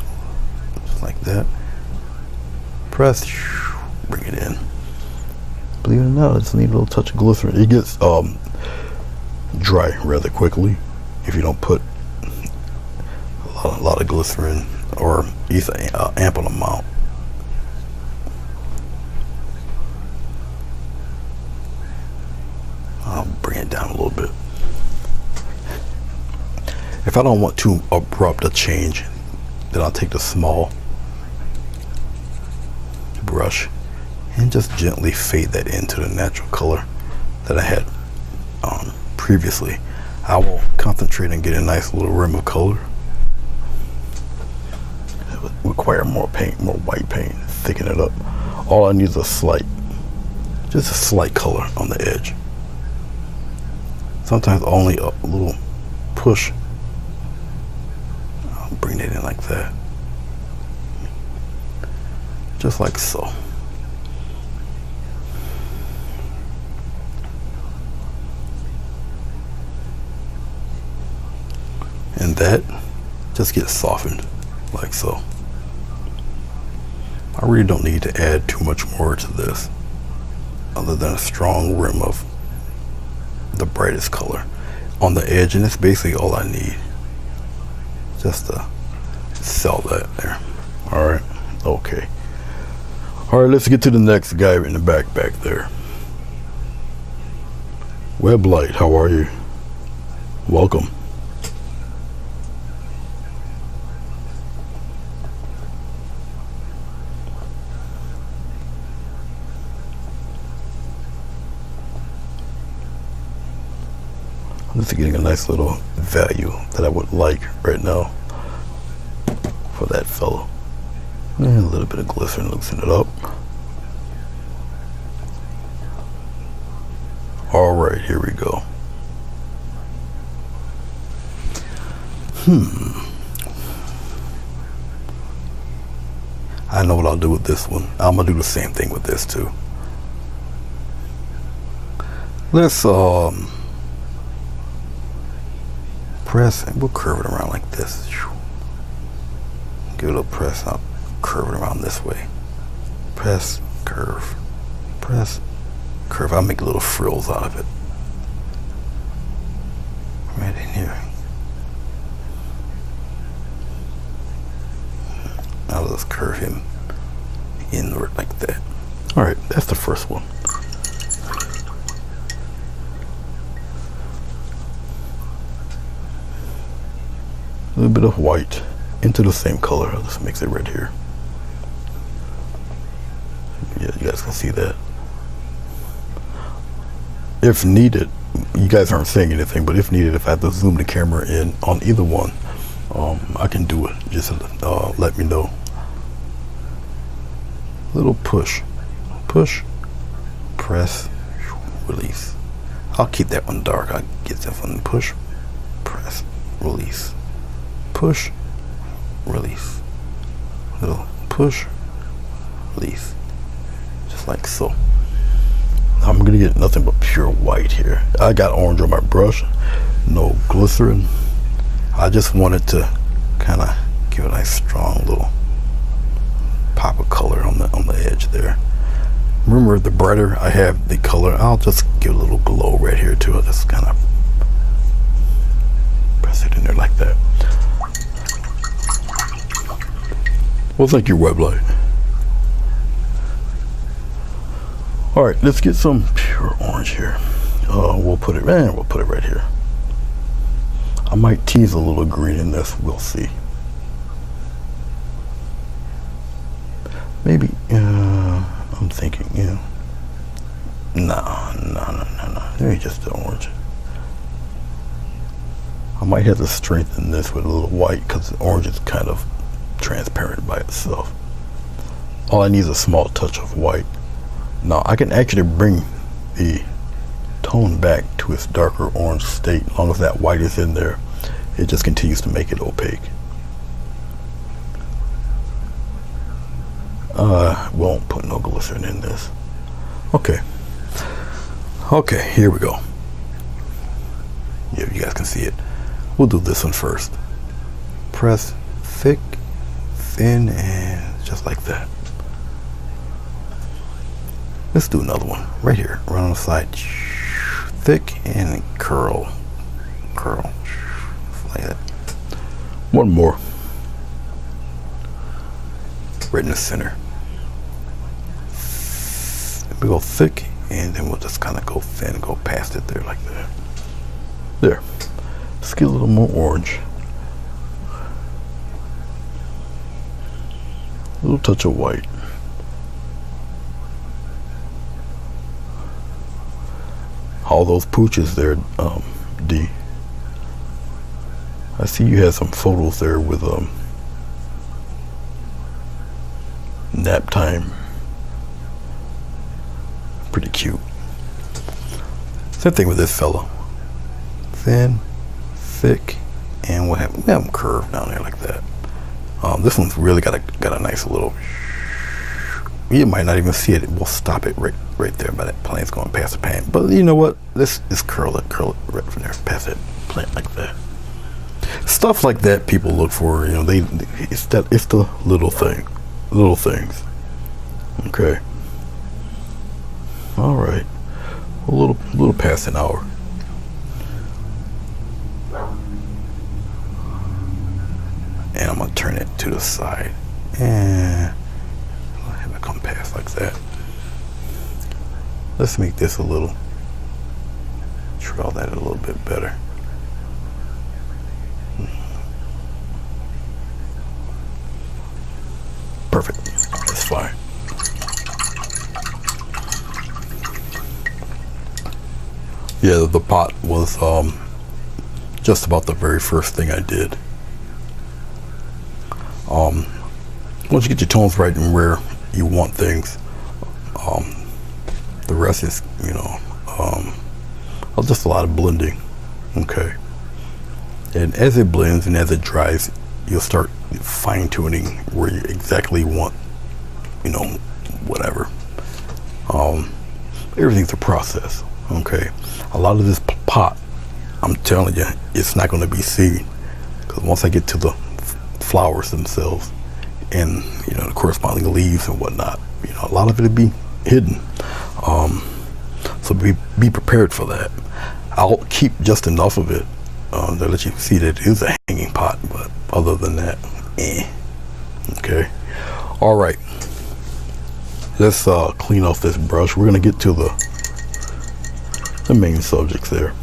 Just like that. Press, bring it in. Believe it or not, I just need a little touch of glycerin. It gets dry rather quickly if you don't put a lot of glycerin, or at least an ample amount. I'll bring it down a little bit. If I don't want too abrupt a change, then I'll take the small brush and just gently fade that into the natural color that I had previously. I will concentrate and get a nice little rim of color. It would require more paint, more white paint, thicken it up. All I need is just a slight color on the edge. Sometimes only a little push. I'll bring it in like that. Just like so. And that just gets softened like so. I really don't need to add too much more to this other than a strong rim of the brightest color on the edge, and that's basically all I need just to sell that there. Alright, okay. Alright, let's get to the next guy in the back there. Web Light, how are you? Welcome. I'm just getting a nice little value that I would like right now for that fellow. And a little bit of glycerin, loosen it up. Alright, here we go. I know what I'll do with this one. I'm gonna do the same thing with this too. Let's press, and we'll curve it around like this. Give it a little press up, curve it around this way. Press, curve, press, curve. I'll make little frills out of it. Right in here. I'll just curve him inward like that. Alright, that's the first one. A little bit of white into the same color. I'll just mix it right here. Yeah, you guys can see that. If needed, you guys aren't saying anything, but if needed, if I have to zoom the camera in on either one, I can do it. Just let me know. Little push, press, release. I'll keep that one dark. I'll get that one. Push, press, release. Push, release. Little push, release. Just like so. I'm gonna get nothing but pure white here. I got orange on my brush, no glycerin. I just wanted to kind of give a nice strong little pop of color on the edge there. Remember, the brighter I have the color, I'll just give a little glow right here too. I'll just kind of press it in there like that. Well, thank you, web light. All right, let's get some pure orange here. We'll put it right here. I might tease a little green in this. We'll see. Maybe. I'm thinking, no. Maybe just the orange. I might have to strengthen this with a little white because the orange is kind of transparent by itself. All I need is a small touch of white. Now I can actually bring the tone back to its darker orange state. As long as that white is in there, it just continues to make it opaque. Won't put no glycerin in this. Okay, here we go. Yeah, you guys can see it. We'll do this one first. Press thick, thin, and just like that. Let's do another one right here, right on the side. Thick and curl, like that. One more, right in the center. We go thick, and then we'll just kind of go thin, go past it there like that. There. Let's get a little more orange. A little touch of white. All those pooches there, D. I see you had some photos there with nap time. Pretty cute. Same thing with this fella. Thin, thick, and we have them curved down there like that. This one's really got a nice little. You might not even see it. We'll stop it right there by that plane's going past the pan. But you know what? Let's just curl it right from there, past that plant like that. Stuff like that people look for. It's the little things. Okay. All right. A little past an hour. And I'm gonna turn it to the side and have it come past like that. Let's make this trail that a little bit better. Perfect. That's fine. Yeah, the pot was just about the very first thing I did. Once you get your tones right and where you want things, the rest is, just a lot of blending. Okay. And as it blends and as it dries, you'll start fine-tuning where you exactly want, whatever. Everything's a process. Okay. A lot of this pot, I'm telling you, it's not going to be seen, because once I get to the flowers themselves and the corresponding leaves and whatnot, a lot of it will be hidden. So be prepared for that. I'll keep just enough of it to let you see that it is a hanging pot, but other than that, okay. All right, let's clean off this brush. We're gonna get to the main subjects there.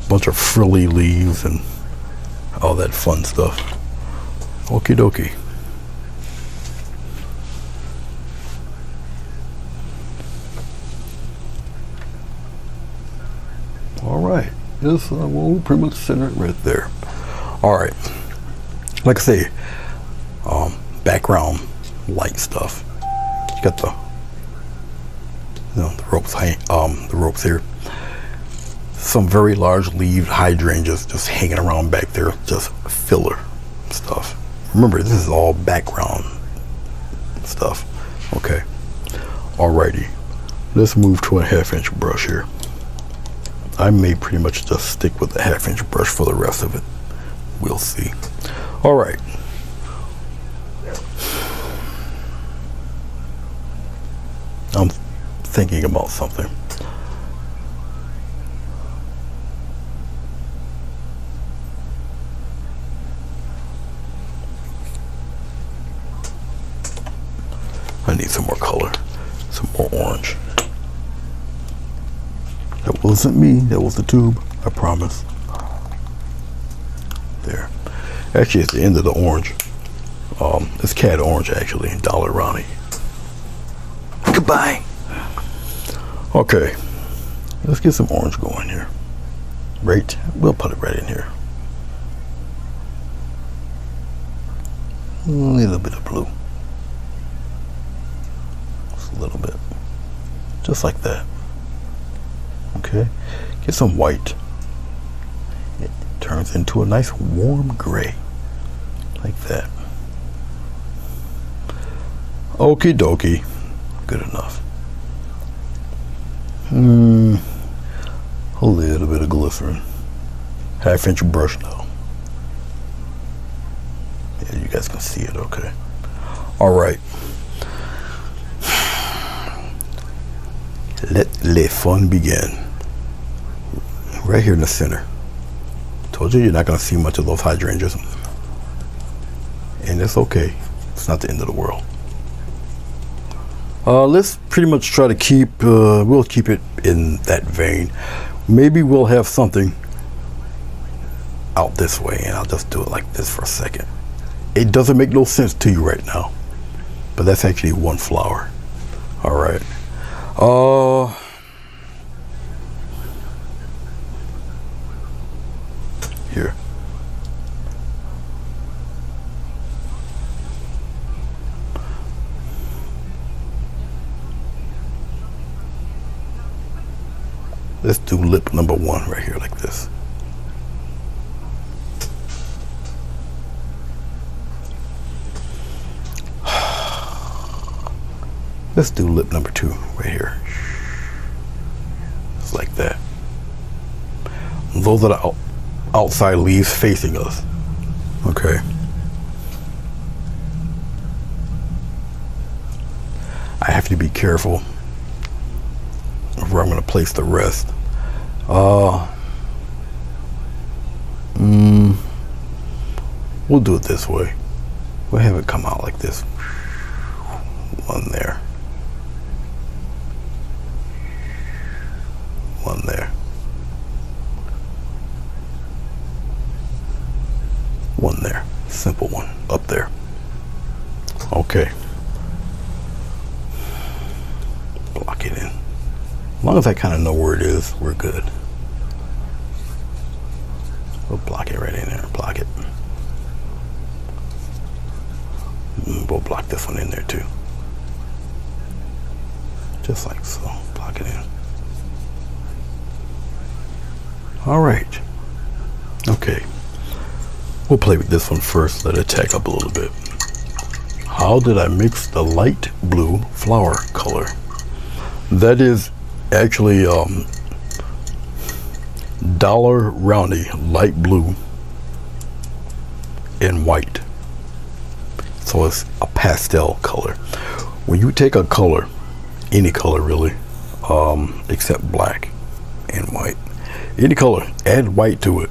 Bunch of frilly leaves and all that fun stuff. Okie dokie. All right, this we'll pretty much center it right there. All right, like I say, background light stuff. You got the ropes here. Some very large leaved hydrangeas just hanging around back there, just filler stuff. Remember, this is all background stuff. Okay. Alrighty. Let's move to a 1/2 inch brush here. I may pretty much just stick with the 1/2 inch brush for the rest of it. We'll see. Alright. I'm thinking about something. I need some more color, some more orange. That wasn't me, that was the tube, I promise. There. Actually, it's the end of the orange. It's cat orange, actually, Dollar Ronnie. Goodbye. Okay, let's get some orange going here. Right, we'll put it right in here. A little bit of blue. Just a little bit. Just like that. Okay, get some white. It turns into a nice warm gray. Like that. Okie dokie. Good enough. A little bit of glycerin. 1/2 inch brush now. Yeah, you guys can see it, okay. Alright. Let the fun begin. Right here in the center. Told you you're not going to see much of those hydrangeas. And it's okay. It's not the end of the world. Let's pretty much try to keep, we'll keep it in that vein. Maybe we'll have something out this way, and I'll just do it like this for a second. It doesn't make no sense to you right now, but that's actually one flower. All right. Here. Let's do lip number 1 right here like this. Let's do lip number 2 right here. Just like that. Those are the outside leaves facing us. Okay. I have to be careful of where I'm going to place the rest. We'll do it this way. We'll have it come out like this. One there. One there. One there. Simple one. Up there. Okay. Block it in. As long as I kind of know where it is, we're good. We'll block it right in there. Block it. We'll block this one in there too. Just like so. Block it in. All right. Okay. We'll play with this one first. Let it tack up a little bit. How did I mix the light blue flower color? That is actually Dollar Roundy light blue and white. So it's a pastel color. When you take a color, any color really, except black and white, any color, add white to it,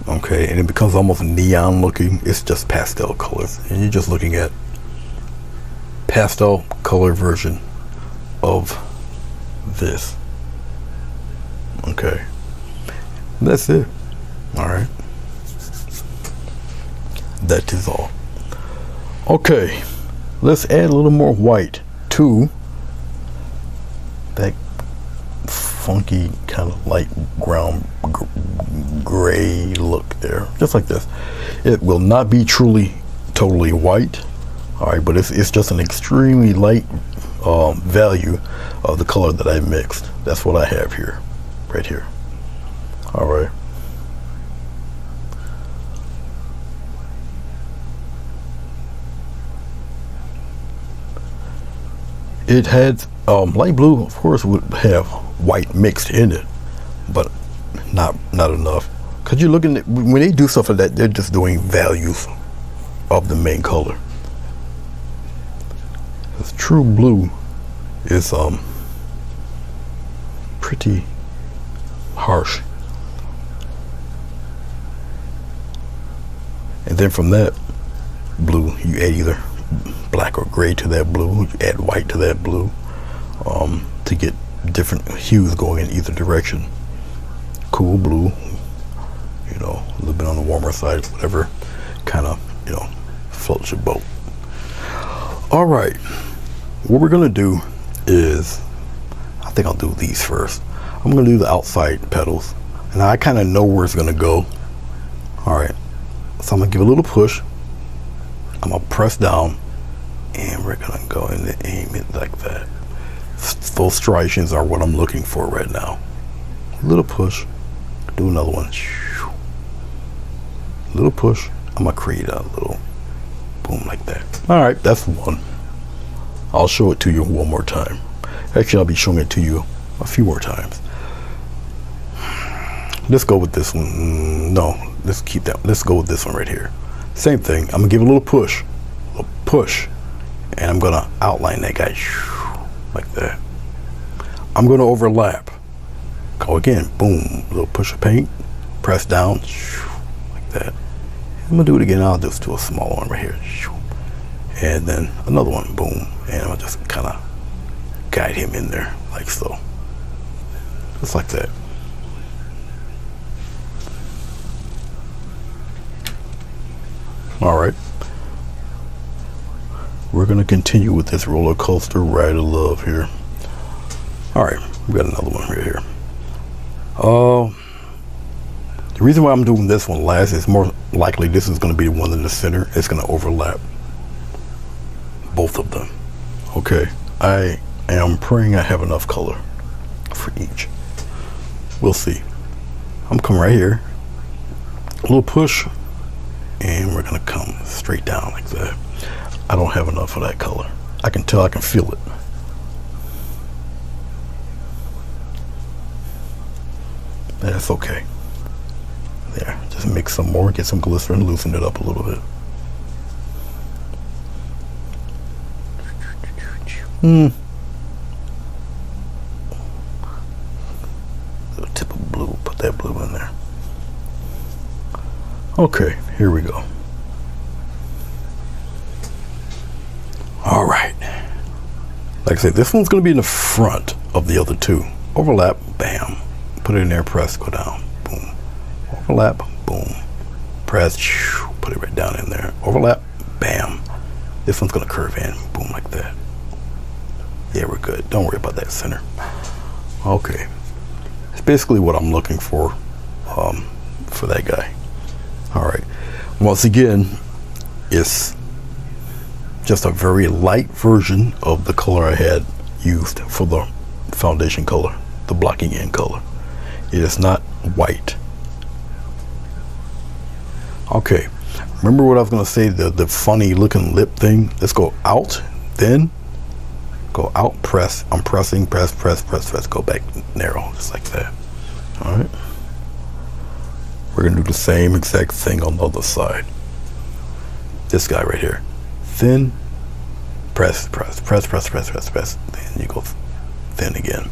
okay, and it becomes almost neon looking. It's just pastel colors, and you're just looking at pastel color version of this. Okay, that's it. All right, that is all. Okay, let's add a little more white to that funky kind of light brown gray look there, just like this. It will not be truly totally white, all right, but it's just an extremely light value of the color that I mixed. That's what I have here, right here. All right. It had light blue, of course, would have white mixed in it, but not enough. Cause you're looking at, when they do stuff like that, they're just doing values of the main color. It's true blue is pretty harsh. And then from that blue, you add either black or gray to that blue. You add white to that blue to get different hues going in either direction. Cool blue, you know, a little bit on the warmer side, whatever kind of, you know, floats your boat. All right, what we're gonna do is, I think I'll do these first. I'm gonna do the outside petals, and I kind of know where it's gonna go. All right, so I'm gonna give a little push. I'm gonna press down, and we're gonna go and aim it like that. Those striations are what I'm looking for right now. A little push, do another one. Little push, I'm gonna create a little boom like that. All right, that's one. I'll show it to you one more time. Actually, I'll be showing it to you a few more times. Let's go with this one. No, let's keep that. Let's go with this one right here. Same thing. I'm gonna give a little push, and I'm gonna outline that guy like that. I'm gonna overlap. Go again, boom, little push of paint, press down like that. I'm gonna do it again. I'll just do a small one right here, and then another one, boom, and I'll just kind of guide him in there like so, just like that. All right, we're gonna continue with this roller coaster ride of love here. All right, we got another one right here. The reason why I'm doing this one last is more likely this is going to be the one in the center. It's going to overlap both of them. Okay, I am praying I have enough color for each. We'll see. I'm coming right here, a little push, and we're going to come straight down like that. I don't have enough of that color. I can tell, I can feel it. That's okay. There, just mix some more, get some glycerin, loosen it up a little bit. Little tip of blue, put that blue in there. Okay, here we go. All right. Like I said, this one's gonna be in the front of the other two. Overlap, bam. Put it in there, press, go down, boom. Overlap, boom. Press, put it right down in there. Overlap, bam. This one's gonna curve in, boom, like that. Yeah, we're good. Don't worry about that center. Okay. It's basically what I'm looking for that guy. All right. Once again, it's just a very light version of the color I had used for the foundation color, the blocking in color. It is not white. Okay, remember what I was going to say, the funny looking lip thing? Let's go out, then go out, press. I'm pressing, press, go back narrow, just like that. All right. We're going to do the same exact thing on the other side. This guy right here. Thin, press. Then you go thin again.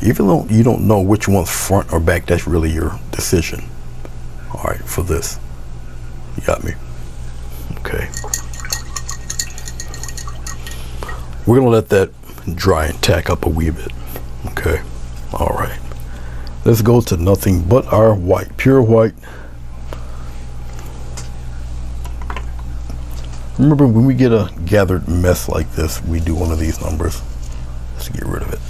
Even though you don't know which one's front or back, that's really your decision. All right, for this. You got me. Okay. We're gonna let that dry and tack up a wee bit. Okay. All right. Let's go to nothing but our white, pure white. Remember, when we get a gathered mess like this, we do one of these numbers. Let's get rid of it.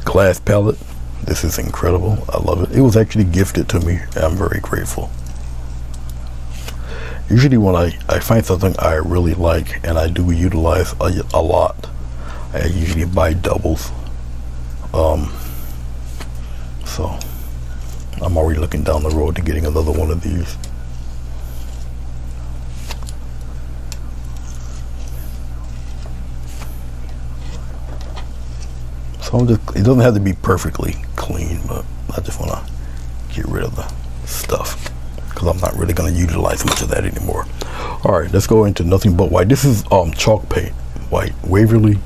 Glass palette. This is incredible. I love it. It was actually gifted to me. I'm very grateful. Usually when I find something I really like and I do utilize a lot, I usually buy doubles. So I'm already looking down the road to getting another one of these. So it doesn't have to be perfectly clean, but I just want to get rid of the stuff because I'm not really going to utilize much of that anymore. All right, let's go into nothing but white. This is chalk paint, white Waverly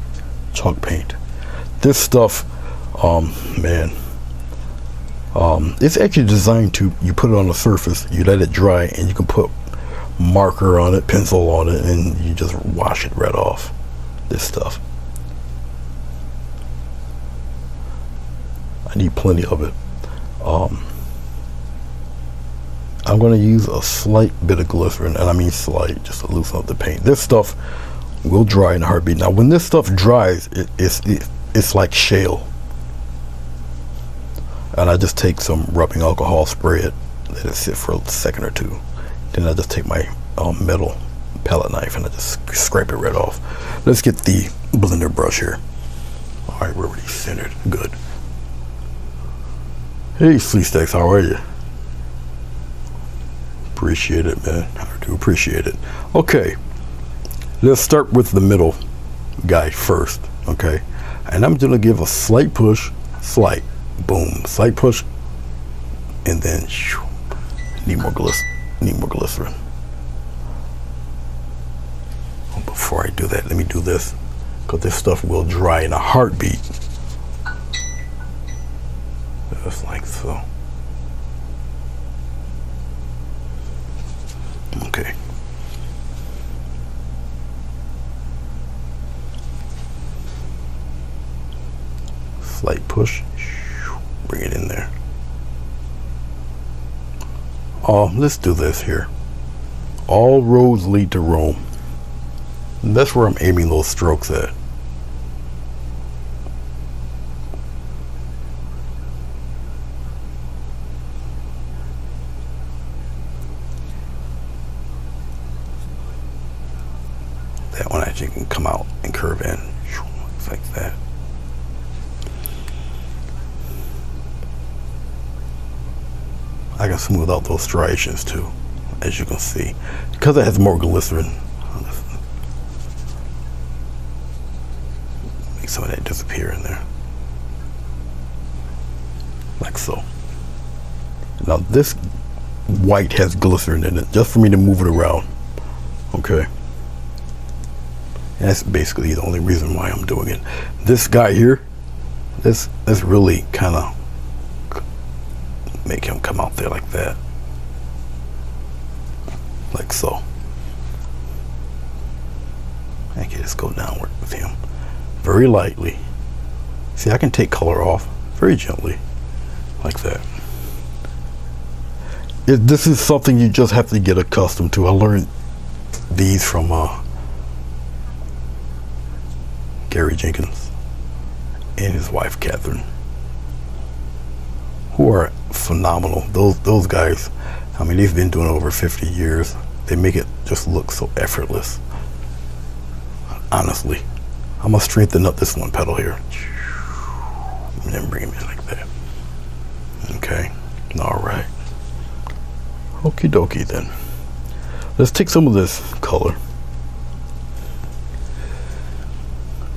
chalk paint. This stuff, man, it's actually designed to, you put it on the surface, you let it dry, and you can put marker on it, pencil on it, and you just wash it right off. This stuff, I need plenty of it. I'm going to use a slight bit of glycerin, and I mean slight, just to loosen up the paint. This stuff will dry in a heartbeat. Now when this stuff dries, it's like shale, and I just take some rubbing alcohol, spray it, let it sit for a second or two, then I just take my metal palette knife and I just scrape it right off. Let's get the blender brush here. All right, we're already centered. Good. Hey, Flea Stacks, how are you? Appreciate it, man. I do appreciate it. Okay, let's start with the middle guy first. Okay, and I'm gonna give a slight push, slight, boom, slight push, and then shoo, need more glycerin. Before I do that, let me do this, because this stuff will dry in a heartbeat. Just like so. Okay. Slight push, bring it in there. Let's do this here. All roads lead to Rome. And that's where I'm aiming those strokes at. That one actually can come out and curve in. It's like that. I can smooth out those striations too, as you can see, because it has more glycerin. Make some of that disappear in there, like so. Now this white has glycerin in it, just for me to move it around. Okay. And that's basically the only reason why I'm doing it. This guy here, let's really kind of make him come out there like that, like so. I can just go downward with him very lightly. See, I can take color off very gently like that. This is something you just have to get accustomed to. I learned these from Gary Jenkins and his wife Catherine, who are phenomenal. Those guys, I mean, they've been doing it over 50 years. They make it just look so effortless. Honestly, I'm gonna strengthen up this one petal here, and then bring him in like that. Okay, all right. Okie dokie then. Let's take some of this color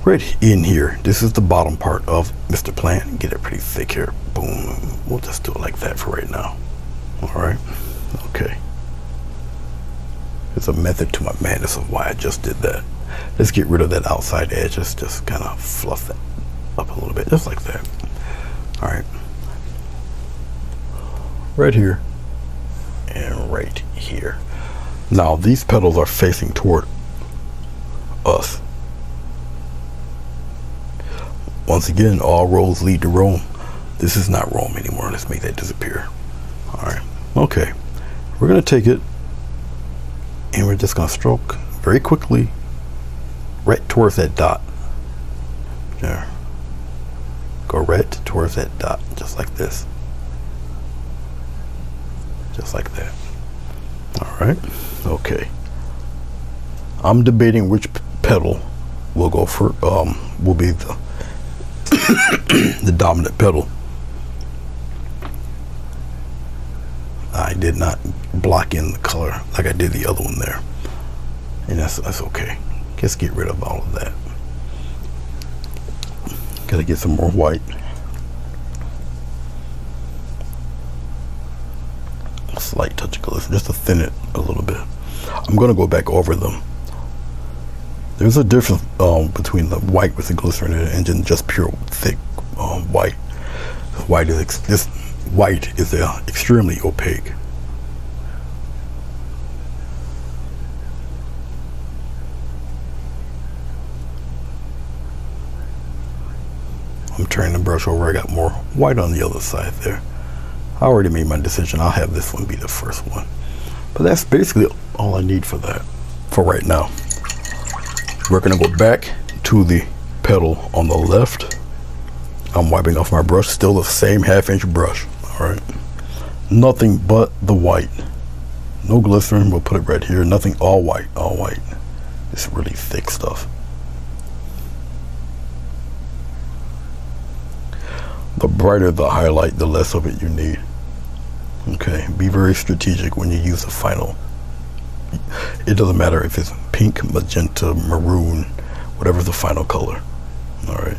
right in here. This is the bottom part of Mr. Plant. Get it pretty thick here. Boom. We'll just do it like that for right now. All right. Okay. There's a method to my madness of why I just did that. Let's get rid of that outside edge. Let's just kind of fluff that up a little bit, just like that. All right. Right here and right here. Now these petals are facing toward us. Once again, all roads lead to Rome. This is not Rome anymore. Let's make that disappear. All right. Okay. We're going to take it and we're just going to stroke very quickly right towards that dot. There. Go right towards that dot, just like this. Just like that. All right. Okay. I'm debating which petal will go for, will be the the dominant petal. I did not block in the color like I did the other one there, and that's okay. Just get rid of all of that. Gotta get some more white. A slight touch of glycerin just to thin it a little bit. I'm gonna go back over them There's a difference between the white with the glycerin in it and then just pure thick white. This white is extremely opaque. I'm turning the brush over. I got more white on the other side there. I already made my decision. I'll have this one be the first one. But that's basically all I need for that, for right now. We're gonna go back to the petal on the left. I'm wiping off my brush, still the same 1/2" brush. All right, nothing but the white. No glycerin, we'll put it right here. Nothing, all white, all white. It's really thick stuff. The brighter the highlight, the less of it you need. Okay, be very strategic when you use the final. It doesn't matter if it's pink, magenta, maroon, whatever the final color. All right,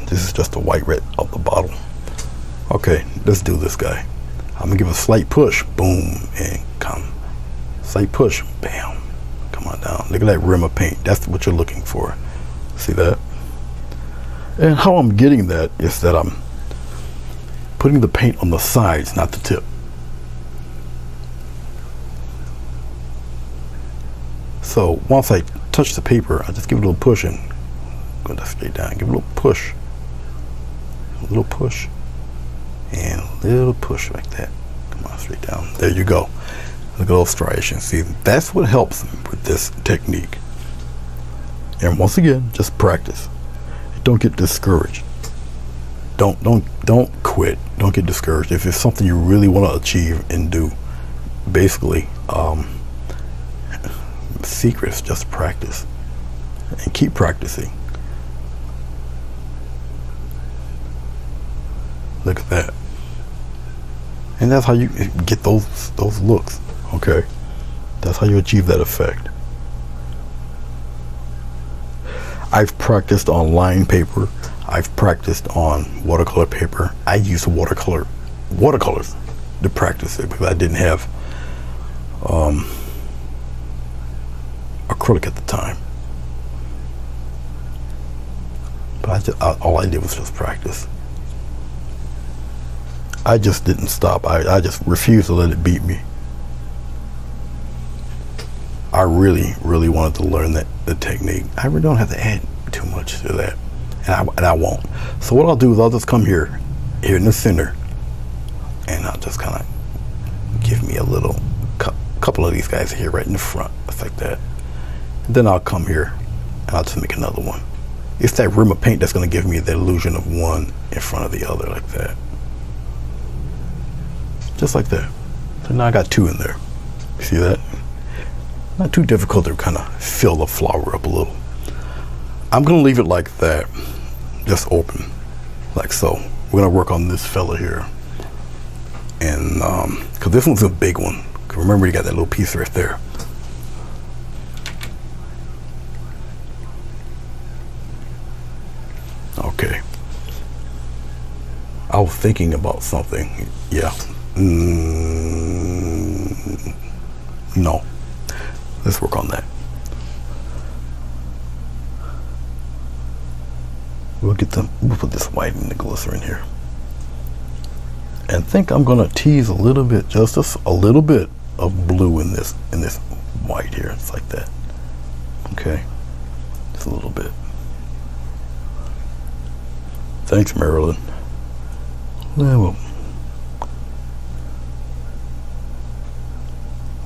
this is just a white red out the bottle. Okay, let's do this guy. I'm gonna give a slight push, boom, and come. Slight push, bam, come on down. Look at that rim of paint. That's what you're looking for. See that? And how I'm getting that is that I'm putting the paint on the sides, not the tip. So once I touch the paper, I just give it a little push and go straight down. Give it a little push, and a little push like that. Come on, straight down. There you go. Look at those striations. See, that's what helps with this technique. And once again, just practice. Don't get discouraged. Don't quit. Don't get discouraged. If it's something you really want to achieve and do, basically, secret is just practice and keep practicing. Look at that. And that's how you get those looks. Okay, that's how you achieve that effect. I've practiced on line paper. I've practiced on watercolor paper. I used watercolors to practice it because I didn't have acrylic at the time. But all I did was just practice. I just didn't stop. I just refused to let it beat me. I really wanted to learn the technique. I really don't have to add too much to that, and I won't. So what I'll do is I'll just come here in the center, and I'll just kind of give me a little couple of these guys here right in the front, just like that. And then I'll come here and I'll just make another one. It's that rim of paint that's going to give me the illusion of one in front of the other, like that. Just like that. So now I got two in there. See that? Not too difficult to kind of fill the flower up a little. I'm going to leave it like that, just open, like so. We're going to work on this fella here. And because this one's a big one. Remember, you got that little piece right there. Okay. I was thinking about something. Yeah. No. Let's work on that. We'll put this white in the glycerin here. And think I'm gonna tease a little bit, just a little bit of blue in this white here. It's like that. Okay. Just a little bit. Thanks, Marilyn. Well,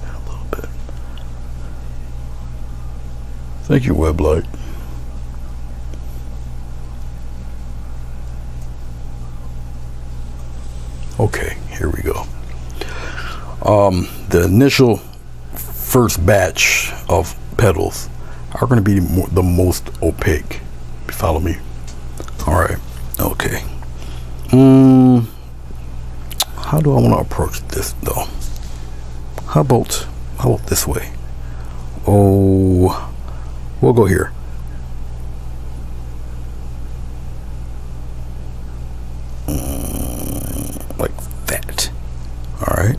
a little bit. Thank you, Weblight. Okay, here we go. The initial first batch of petals are going to be the most opaque. Follow me. All right. Okay. How do I want to approach this though? How about this way? Oh, we'll go here. Like that. All right.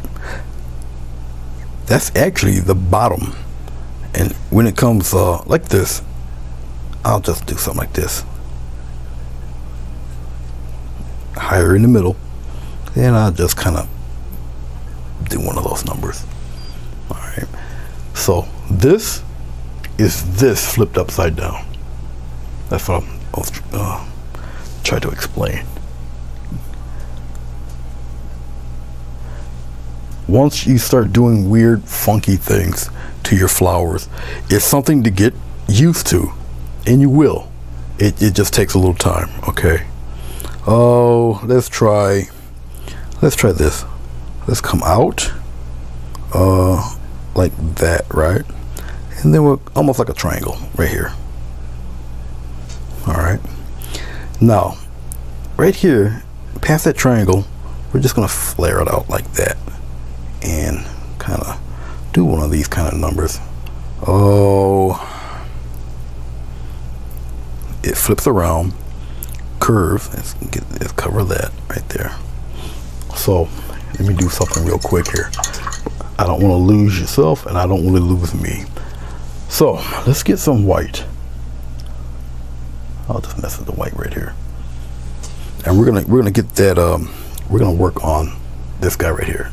That's actually the bottom. And when it comes like this, I'll just do something like this. Higher in the middle. Then I'll just kind of do one of those numbers. All right. So this is this flipped upside down. That's what I was trying to explain. Once you start doing weird, funky things to your flowers, it's something to get used to, and you will. It just takes a little time. Okay. Oh, let's try this. Let's come out like that, right? And then we're almost like a triangle right here. All right. Now, right here, past that triangle, we're just gonna flare it out like that and kind of do one of these kind of numbers. Oh, it flips around, curves. Let's cover that right there. So let me do something real quick here. I don't want to lose yourself, and I don't want to lose me. So let's get some white. I'll just mess with the white right here, and we're gonna get that. We're gonna work on this guy right here.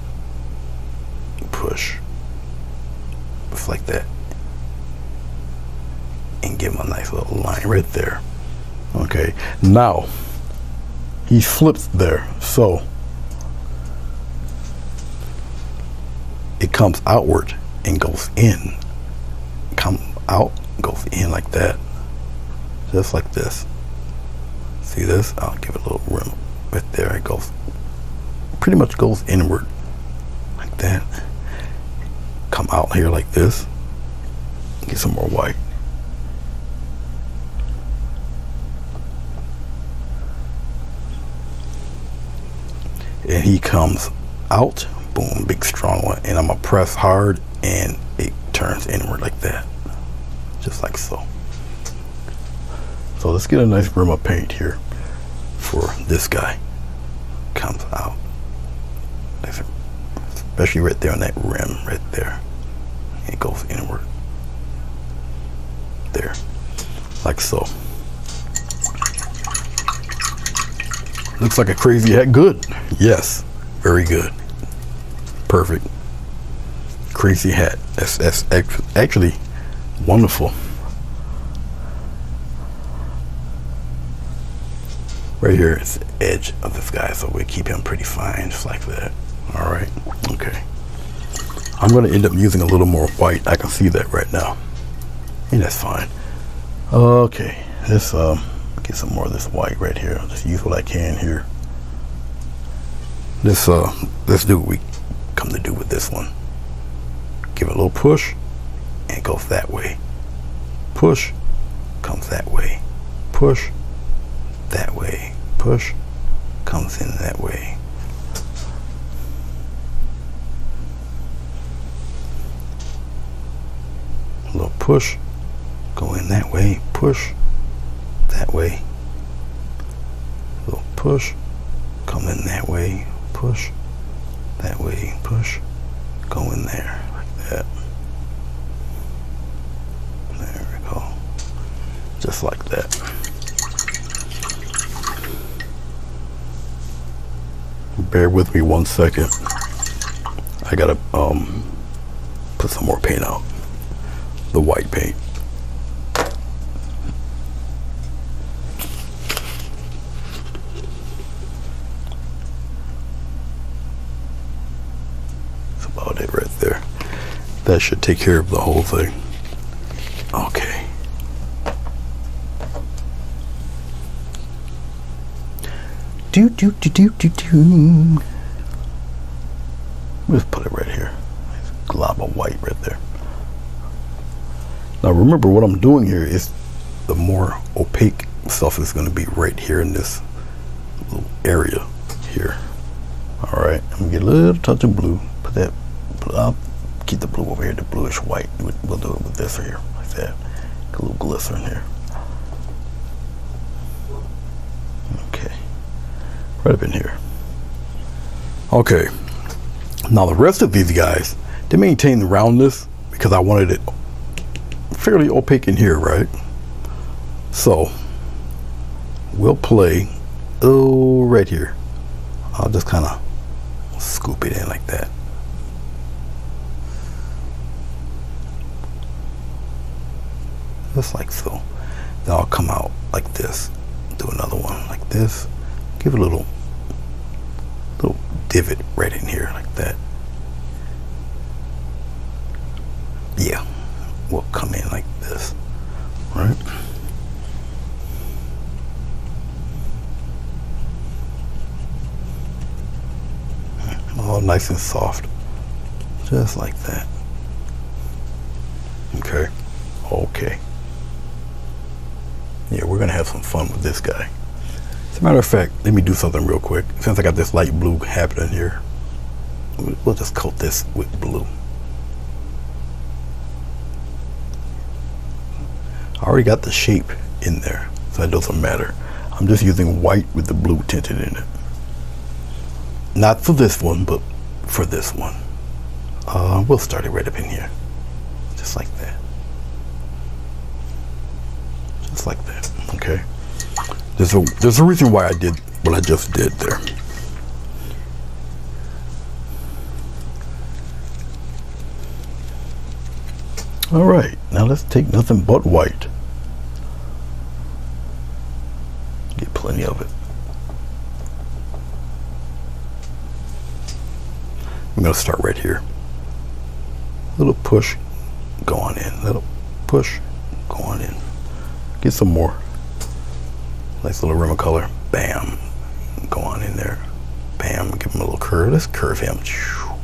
Push, just like that, and give him a nice little line right there. Okay, now he flips there, so it comes outward and goes in. Come out, goes in like that, just like this. See this? I'll give it a little rim right there. It goes, pretty much goes inward like that. Come out here like this. Get some more white. And he comes out, boom, big strong one, and I'm gonna press hard and it turns inward like that, just like so. So let's get a nice rim of paint here for this guy. Comes out, especially right there on that rim right there. It goes inward there, like so. Looks like a crazy hat. Good. Yes, very good. Perfect. Crazy hat. That's actually wonderful. Right here is the edge of this guy, so we keep him pretty fine, just like that. All right. Okay. I'm going to end up using a little more white. I can see that right now, and that's fine. Okay. Let's get some more of this white right here. I'll just use what I can here. Let's do what we come to do with this one. Give it a little push, and it goes that way. Push, comes that way. Push, that way. Push, comes in that way. A little push, go in that way. Push, that way. A little push, come in that way. Push, that way. Push, go in there like that. There we go. Just like that. Bear with me 1 second. I gotta put some more paint out. The white paint. That's about it right there. That should take care of the whole thing. Okay. Do. Let's put it right here. Nice glob of white right there. Now remember, what I'm doing here is the more opaque stuff is going to be right here in this little area here. All right, I'm gonna get a little touch of blue. I'll keep the blue over here, the bluish white. We'll do it with this right here, like that. Get a little glycerin here. Okay, right up in here. Okay, now the rest of these guys, to maintain the roundness, because I wanted it fairly opaque in here, right? So we'll play right here. I'll just kind of scoop it in like that. Just like so. Then I'll come out like this. Do another one like this. Give it a little divot right in here like that. Yeah, we'll come in like this, right? All nice and soft, just like that. Okay. Yeah, we're gonna have some fun with this guy. As a matter of fact, let me do something real quick. Since I got this light blue happening here, we'll just coat this with blue. I already got the shape in there, so it doesn't matter. I'm just using white with the blue tinted in it. Not for this one, but for this one. We'll start it right up in here. Just like that. Just like that, okay? There's a reason why I did what I just did there. All right, now let's take nothing but white. Get plenty of it. I'm gonna start right here. Little push, go on in. Little push, go on in. Get some more. Nice little rim of color. Bam, go on in there. Bam, give him a little curve. Let's curve him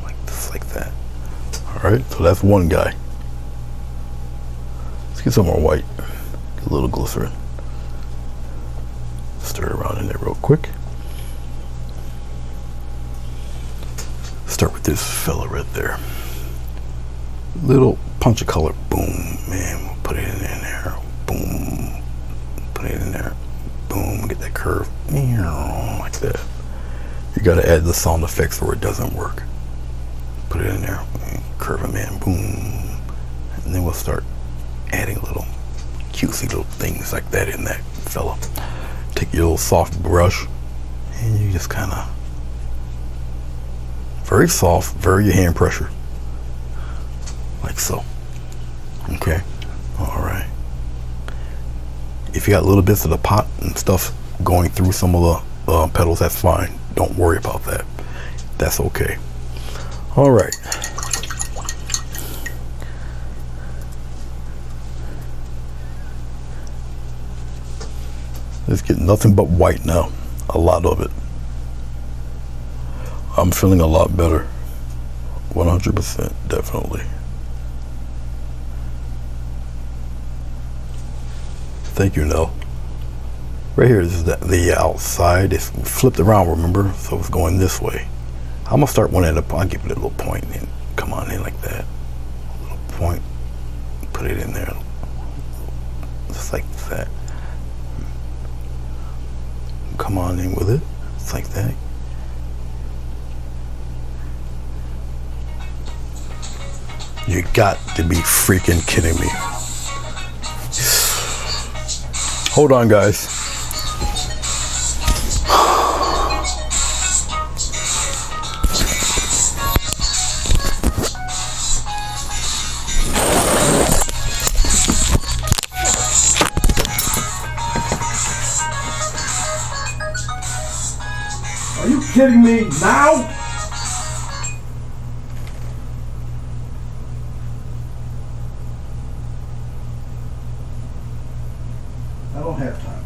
like this, like that. All right, so that's one guy. Let's get some more white. Get a little glycerin. Stir it around in there real quick. Start with this fella right there. Little punch of color. Boom, man. We'll put it in there. Boom. Put it in there. Boom. Get that curve. Like that. You gotta add the sound effects or it doesn't work. Put it in there. Curve him in. Boom. And then we'll start adding little cutesy little things like that in that fella. Take your little soft brush and you just kind of very soft, vary your hand pressure like so. Okay, all right. If you got little bits of the pot and stuff going through some of the petals, that's fine. Don't worry about that. That's okay. All right. Let's get nothing but white now. A lot of it. I'm feeling a lot better. 100%, definitely. Thank you, Nell. Right here is the outside. It's flipped around, remember? So it's going this way. I'm gonna start one at a point. I'll give it a little point and come on in like that. A little point. Put it in there. Just like that. Come on in with it. It's like that. You got to be freaking kidding me. Hold on, guys. Are you kidding me now? I don't have time.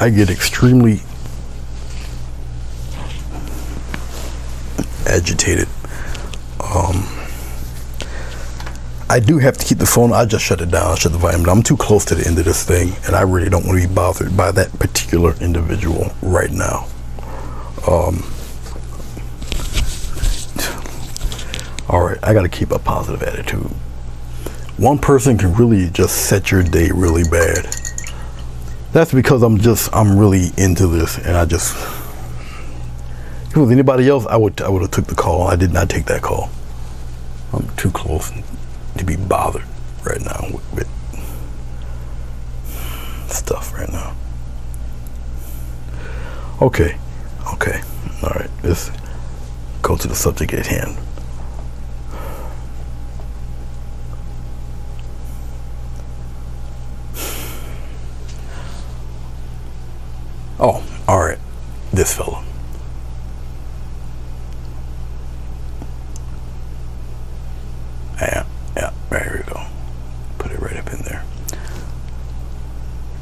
I get extremely agitated I do have to keep the phone. I just shut it down. I shut the volume down. I'm too close to the end of this thing, and I really don't want to be bothered by that particular individual right now. All right, I got to keep a positive attitude. One person can really just set your day really bad. That's because I'm really into this, and I just, if it was anybody else, I would have took the call. I did not take that call. I'm too close to be bothered right now with stuff right now. Okay, all right, let's go to the subject at hand. Oh, all right, this fella. Yeah, there we go. Put it right up in there.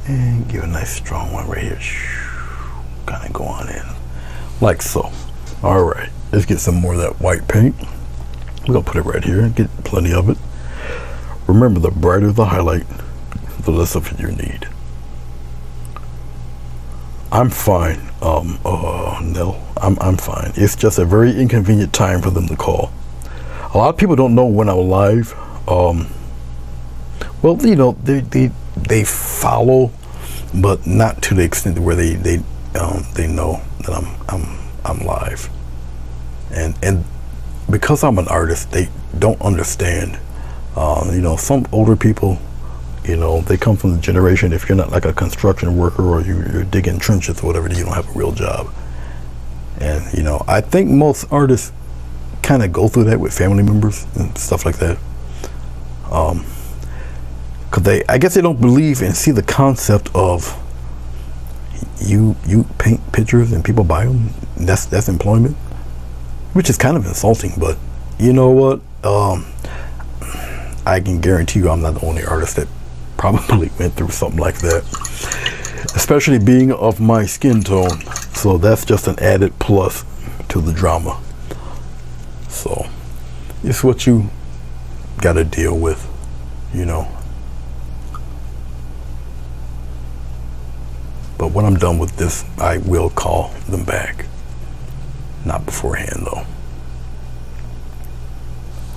And give a nice strong one right here. Kind of go on in, like so. All right, let's get some more of that white paint. We're gonna put it right here and get plenty of it. Remember, the brighter the highlight, the less of it you need. I'm fine, Nell. I'm fine. It's just a very inconvenient time for them to call. A lot of people don't know when I'm live. Well, you know, they follow, but not to the extent where they know that I'm live. And because I'm an artist, they don't understand. You know, some older people, you know, they come from the generation, if you're not like a construction worker or you're digging trenches or whatever, you don't have a real job. And, you know, I think most artists kind of go through that with family members and stuff like that. Cause I guess they don't believe and see the concept of you paint pictures and people buy them. That's employment, which is kind of insulting, but you know what? I can guarantee you I'm not the only artist that probably went through something like that, especially being of my skin tone. So that's just an added plus to the drama. So it's what you got to deal with, you know. But when I'm done with this, I will call them back. Not beforehand, though.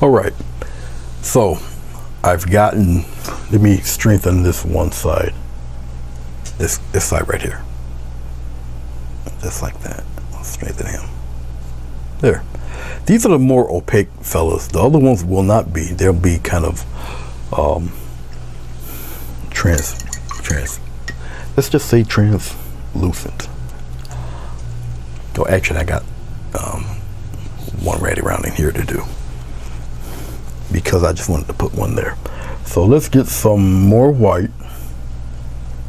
All right. So I've gotten, let me strengthen this one side. This side right here. Just like that. I'll strengthen him. There. These are the more opaque fellas. The other ones will not be. They'll be kind of let's just say translucent. Oh, actually I got one right around in here to do, because I just wanted to put one there. So let's get some more white.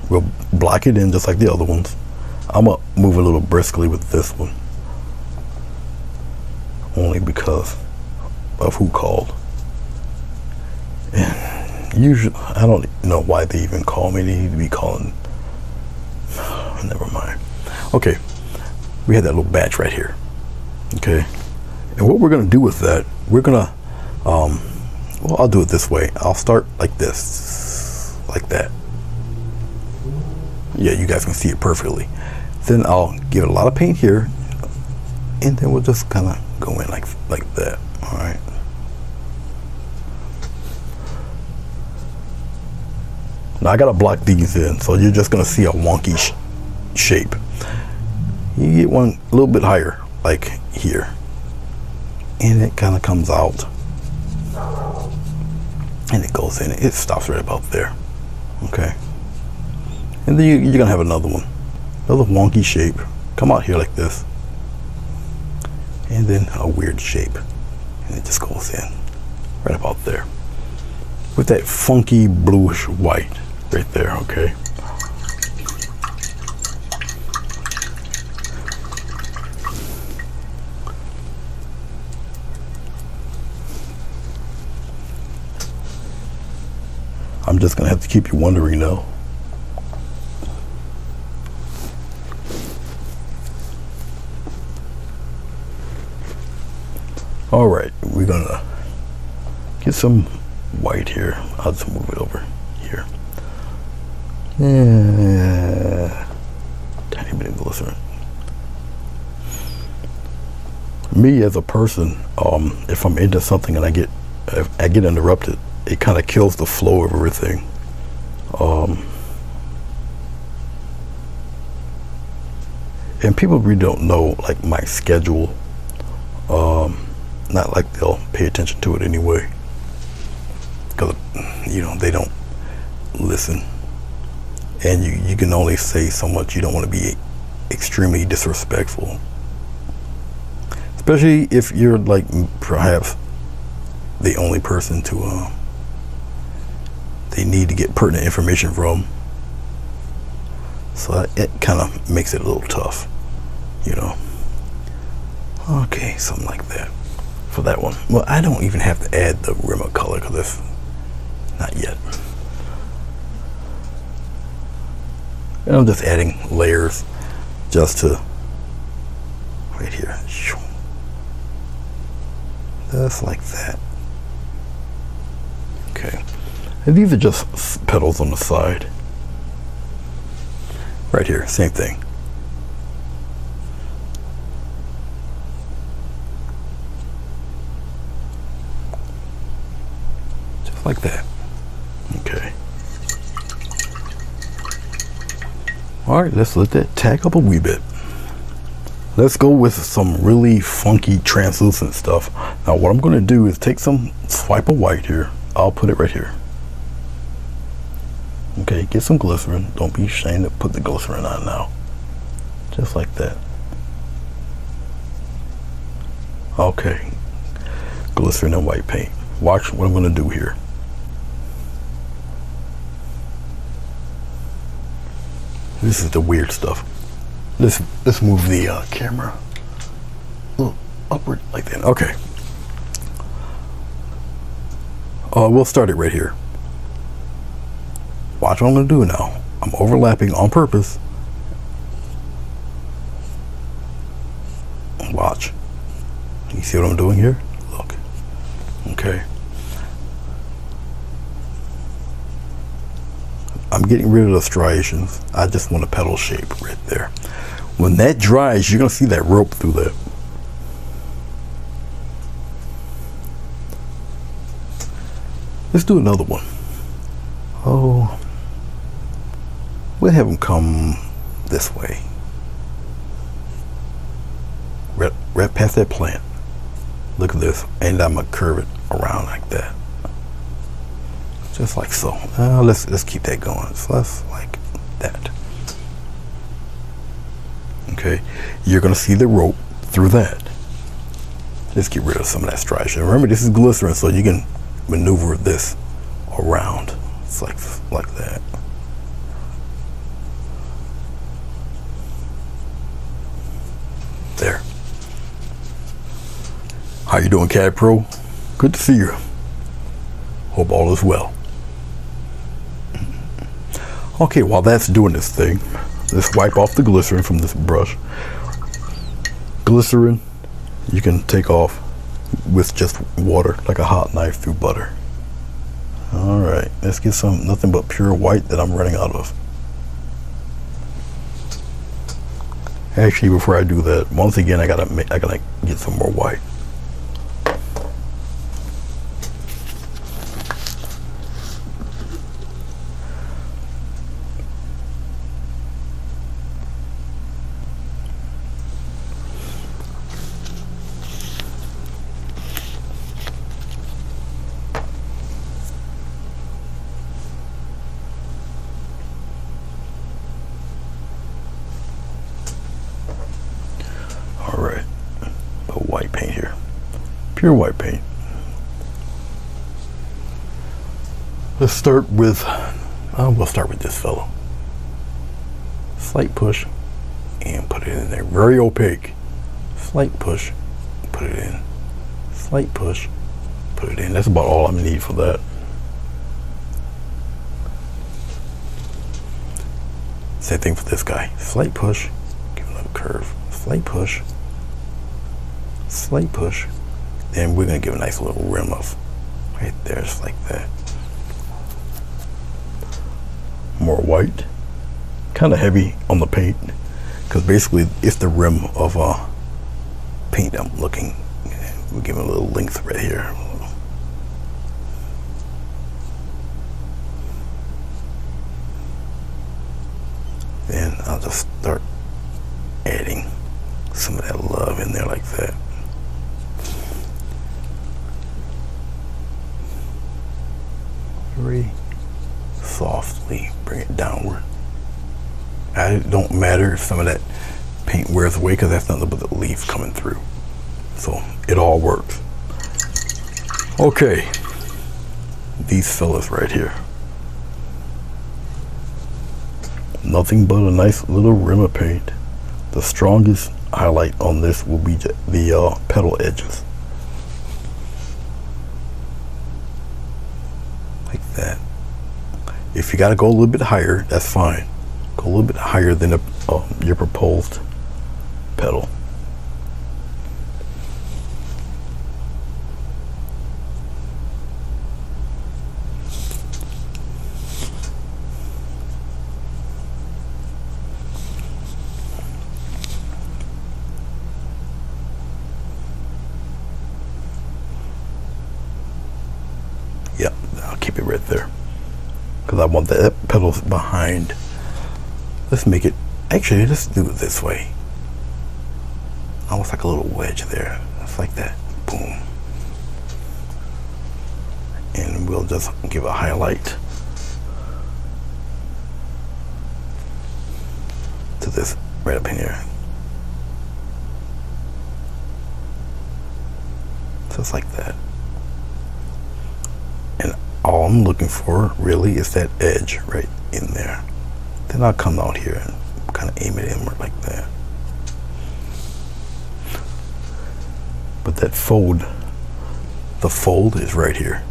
We'll block it in just like the other ones. I'm gonna move a little briskly with this one, only because of who called. And usually, I don't know why they even call me. They need to be calling. Never mind. Okay, we had that little batch right here. Okay, and what we're gonna do with that, we're gonna, well, I'll do it this way. I'll start like this, like that. Yeah, you guys can see it perfectly. Then I'll give it a lot of paint here, and then we'll just kind of go in like that. All right. Now I gotta block these in, so you're just gonna see a wonky shape. You get one a little bit higher, like here, and it kind of comes out, and it goes in. It stops right about there. Okay. And then you're gonna have another one, another wonky shape, come out here like this, and then a weird shape, and it just goes in right about there with that funky bluish white right there. Okay. I'm just gonna have to keep you wondering now. All right, we're gonna get some white here. I'll just move it over here. Yeah, tiny bit of glycerin. Me as a person, if I'm into something and I get interrupted, it kind of kills the flow of everything. And people really don't know like my schedule. Not like they'll pay attention to it anyway, because they don't listen, and you can only say so much. You don't want to be extremely disrespectful, especially if you're like perhaps the only person to they need to get pertinent information from. So it kind of makes it a little tough, Okay, something like that for that one. Well, I don't even have to add the rim of color because it's not yet. And I'm just adding layers just to right here. Just like that. Okay. And these are just petals on the side. Right here, same thing. Just like that. Okay. Alright, let's let that tack up a wee bit. Let's go with some really funky translucent stuff. Now what I'm going to do is take some swipe of white here. I'll put it right here. Okay, get some glycerin. Don't be ashamed to put the glycerin on now. Just like that. Okay. Glycerin and white paint. Watch what I'm going to do here. This is the weird stuff. Let's move the camera a little upward like that. Okay. We'll start it right here. Watch what I'm going to do now. I'm overlapping on purpose. Watch. You see what I'm doing here? Look. Okay. I'm getting rid of the striations. I just want a petal shape right there. When that dries, you're going to see that rope through that. Let's do another one. Oh. We'll have them come this way. Right past that plant. Look at this. And I'm going to curve it around like that. Just like so. Let's keep that going. So that's like that. Okay. You're going to see the rope through that. Let's get rid of some of that striation. Remember, this is glycerin, so you can maneuver this around. It's like that. There. How you doing, Cat Pro? Good to see you. Hope all is well. Okay, while that's doing this thing, let's wipe off the glycerin from this brush. Glycerin you can take off with just water, like a hot knife through butter. Alright, let's get some nothing but pure white that I'm running out of. Actually, before I do that, once again I gotta get some more white. Alright, put white paint here. Pure white paint. Let's start with, we'll start with this fellow. Slight push and put it in there. Very opaque. Slight push, put it in. Slight push, put it in. That's about all I'm gonna need for that. Same thing for this guy. Slight push, give him a little curve. Slight push, slight push. Then we're gonna give a nice little rim of right there, just like that. More white, kind of heavy on the paint, because basically it's the rim of paint I'm looking. We'll give it a little length right here. Then I'll just start adding some of that love in there like that. Very softly bring it downward. It don't matter if some of that paint wears away, because that's nothing but the leaf coming through. So it all works. Okay, these fellas right here. Nothing but a nice little rim of paint. The strongest highlight on this will be the petal edges. Like that. If you got to go a little bit higher, that's fine. Go a little bit higher than your proposed petal. Yep, I'll keep it right there, because I want that petals behind. Let's make it, actually let's do it this way. Almost like a little wedge there, just like that. Boom. And we'll just give a highlight to this right up in here. Just like that. And all I'm looking for really is that edge right in there. Then I'll come out here and kind of aim it inward like that. But that fold, the fold is right here.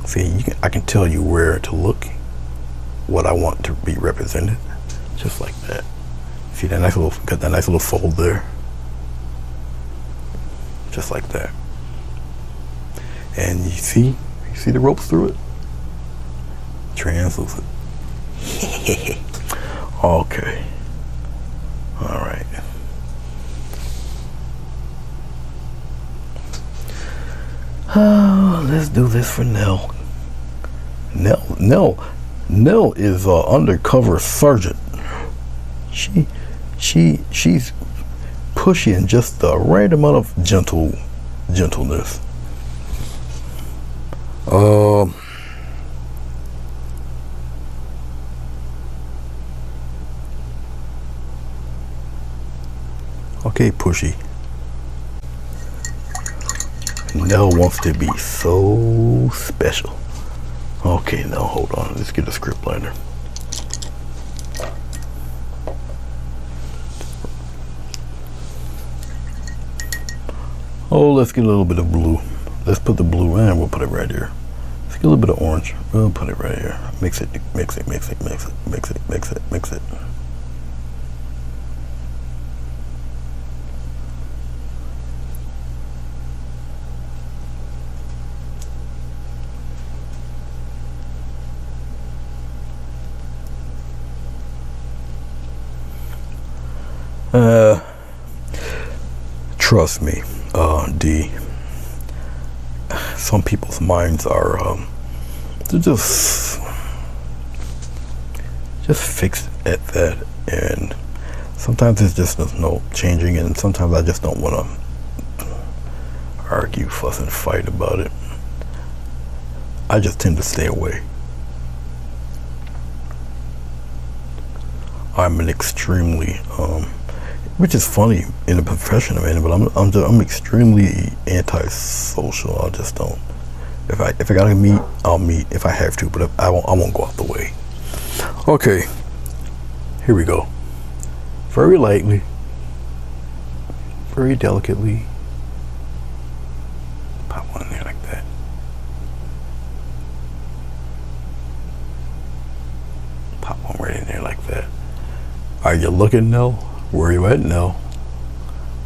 See, I can tell you where to look, what I want to be represented, just like that. See that nice little, got that nice little fold there, just like that. And you see the ropes through it, translucent. Okay, all right. Let's do this for Nell. Nell is an undercover sergeant. She's pushy in just the right amount of gentleness. Okay, pushy. Nell wants to be so special. Okay, now hold on. Let's get a script liner. Oh, let's get a little bit of blue. Let's put the blue in. We'll put it right here. Let's get a little bit of orange. We'll put it right here. Mix it, mix it, mix it, mix it, mix it, mix it, mix it. Trust me, D. Some people's minds are they're just fixed at that, and sometimes it's just there's no changing, and sometimes I just don't want to argue, fuss, and fight about it. I just tend to stay away. I'm an extremely which is funny in the profession I'm in, but I'm extremely antisocial. I just don't. If I gotta meet, I'll meet if I have to, but I won't go out the way. Okay, here we go. Very lightly, very delicately. Pop one in there like that. Pop one right in there like that. Are you looking, Nell? Where are you at, Nell?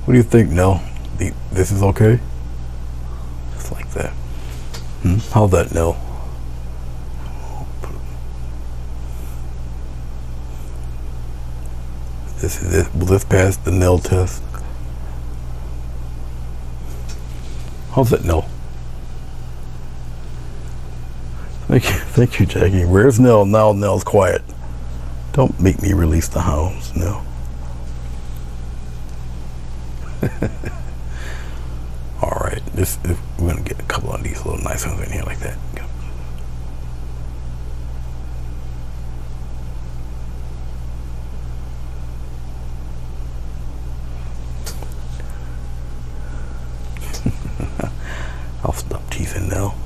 What do you think, Nell? This is okay? Just like that. How's that, Nell? Will this pass the Nell test? How's that, Nell? Thank you, Jackie. Where's Nell? Now Nell's quiet. Don't make me release the hounds, Nell. All right, we're gonna get a couple of these little nice ones in here like that. I'll stop teasing now.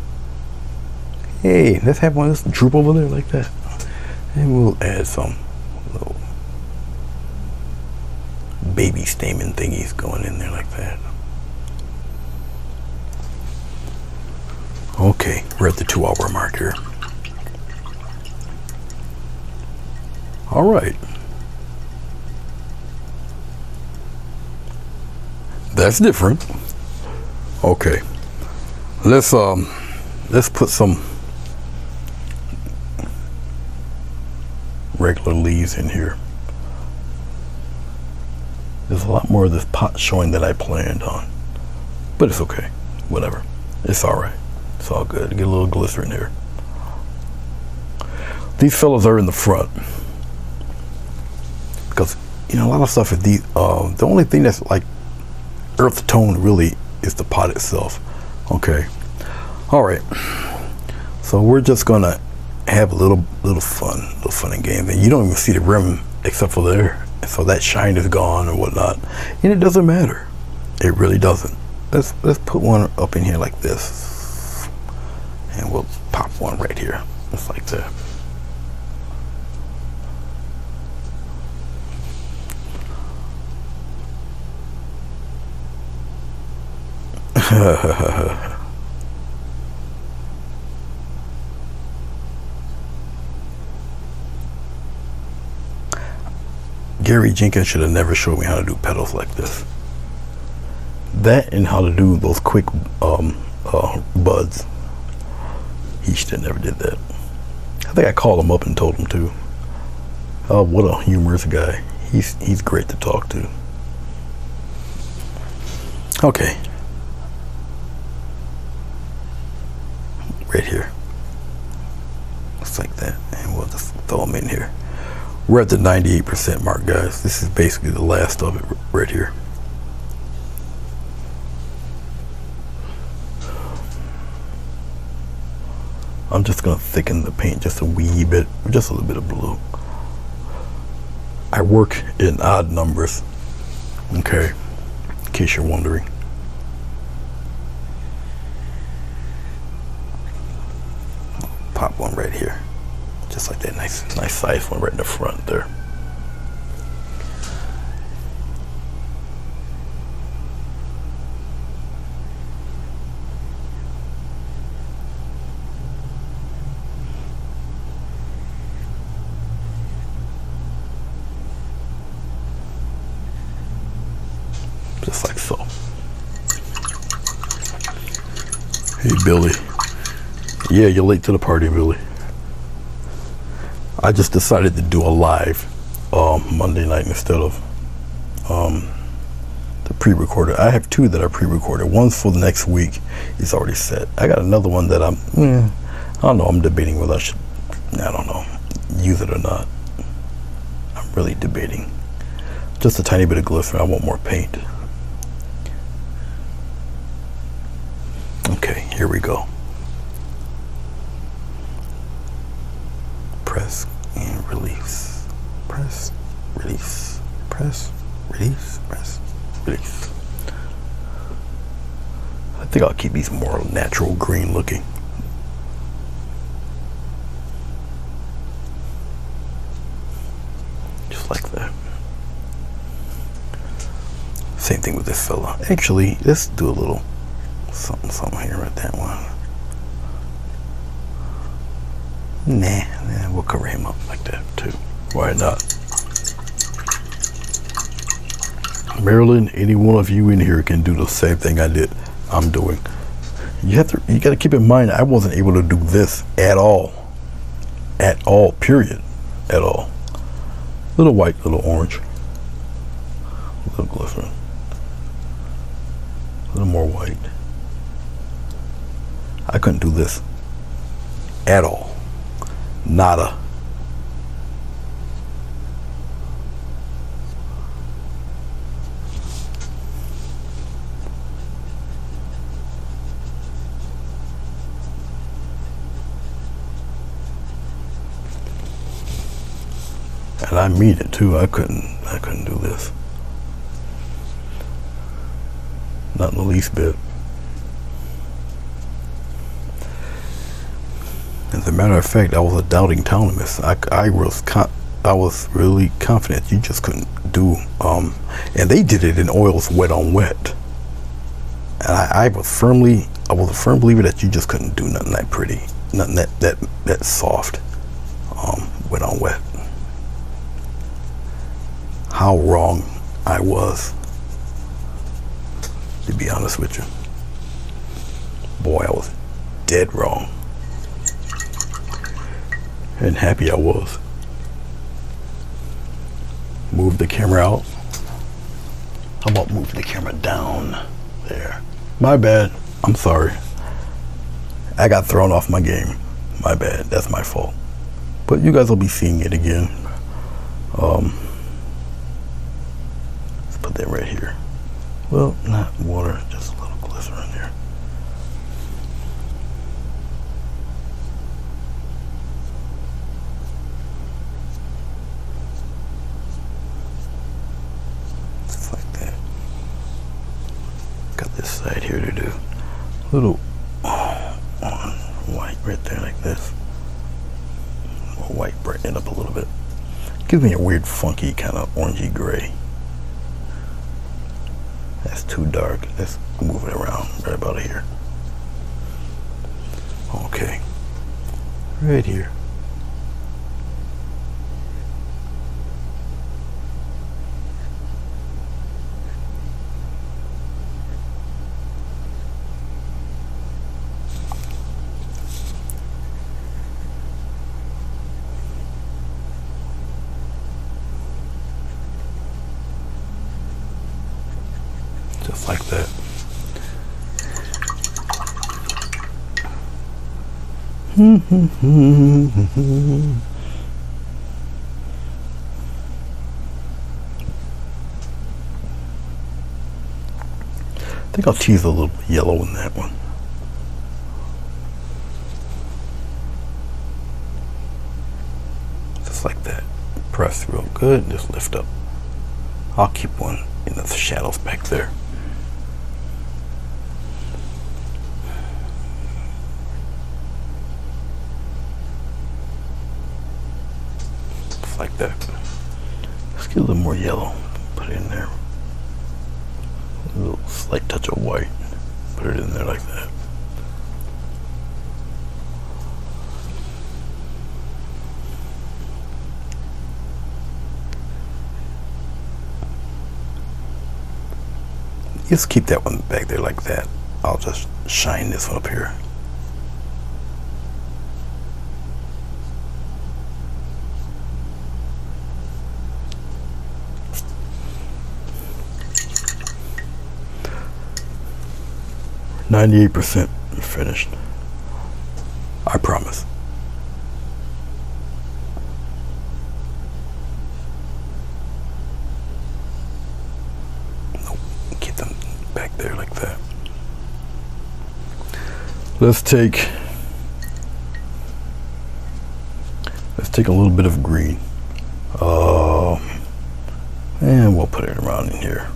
Hey, let's have one of this droop over there like that. And we'll add some little baby stamen thingies going in there like that. Okay, we're at the 2-hour mark here. All right. That's different. Okay. Let's put some regular leaves in here. There's a lot more of this pot showing than I planned on, but it's okay. Whatever. It's all right. It's all good. Get a little glycerin here. These fellas are in the front because a lot of stuff is the only thing that's like earth tone really is the pot itself. Okay. All right. So we're just gonna have a little fun and games, and you don't even see the rim except for there, so that shine is gone or whatnot, and it doesn't matter. It really doesn't. Let's put one up in here like this, and we'll pop one right here, just like that. Gary Jenkins should have never showed me how to do petals like this. That and how to do those quick buds. He should have never did that. I think I called him up and told him to. Oh, what a humorous guy. He's great to talk to. Okay. Right here. Just like that. And we'll just throw them in here. We're at the 98% mark, guys. This is basically the last of it right here. I'm just going to thicken the paint just a wee bit, just a little bit of blue. I work in odd numbers, okay, in case you're wondering. Pop one right here. Just like that, nice size one right in the front there. Just like so. Hey, Billy. Yeah, you're late to the party, Billy. I just decided to do a live Monday night instead of the pre-recorded. I have two that are pre-recorded. One's for the next week. It's already set. I got another one that I don't know. I'm debating whether I should, I don't know, use it or not. I'm really debating. Just a tiny bit of glycerin. I want more paint. Okay, here we go. Press and release. Press, release. Press, release. Press, release. I think I'll keep these more natural green looking. Just like that. Same thing with this fella. Actually, let's do a little something here with that one. Nah, we'll cover him up like that too. Why not? Marilyn, any one of you in here can do the same thing I'm doing. you got to keep in mind, I wasn't able to do this at all, period, at all. Little white, little orange, little glycerin, a little more white. I couldn't do this at all, nada. And I mean it too. I couldn't do this. Not in the least bit. As a matter of fact, I was a doubting Thomas. I was really confident you just couldn't do. And they did it in oils wet on wet. And I was a firm believer that you just couldn't do nothing that pretty, nothing that soft, wet on wet. How wrong I was, to be honest with you. Boy, I was dead wrong. And happy I was. Move the camera out. How about move the camera down? There. My bad. I'm sorry. I got thrown off my game. My bad. That's my fault. But you guys will be seeing it again. Let's put that right here. Well, not water, just a little glycerin here. Just like that. Got this side here to do. A little white right there like this. More white, brighten it up a little bit. Gives me a weird, funky kind of orangey gray. That's too dark. Let's move it around right about here. Okay. Right here. Just like that. I think I'll tease a little yellow in that one. Just like that. Press real good, just lift up. I'll keep one in the shadows back there. Like that. Let's get a little more yellow. Put it in there. A little slight touch of white. Put it in there like that. Just keep that one back there like that. I'll just shine this one up here. %98 finished. I promise. Nope. Keep them back there like that. Let's take a little bit of green. And we'll put it around in here.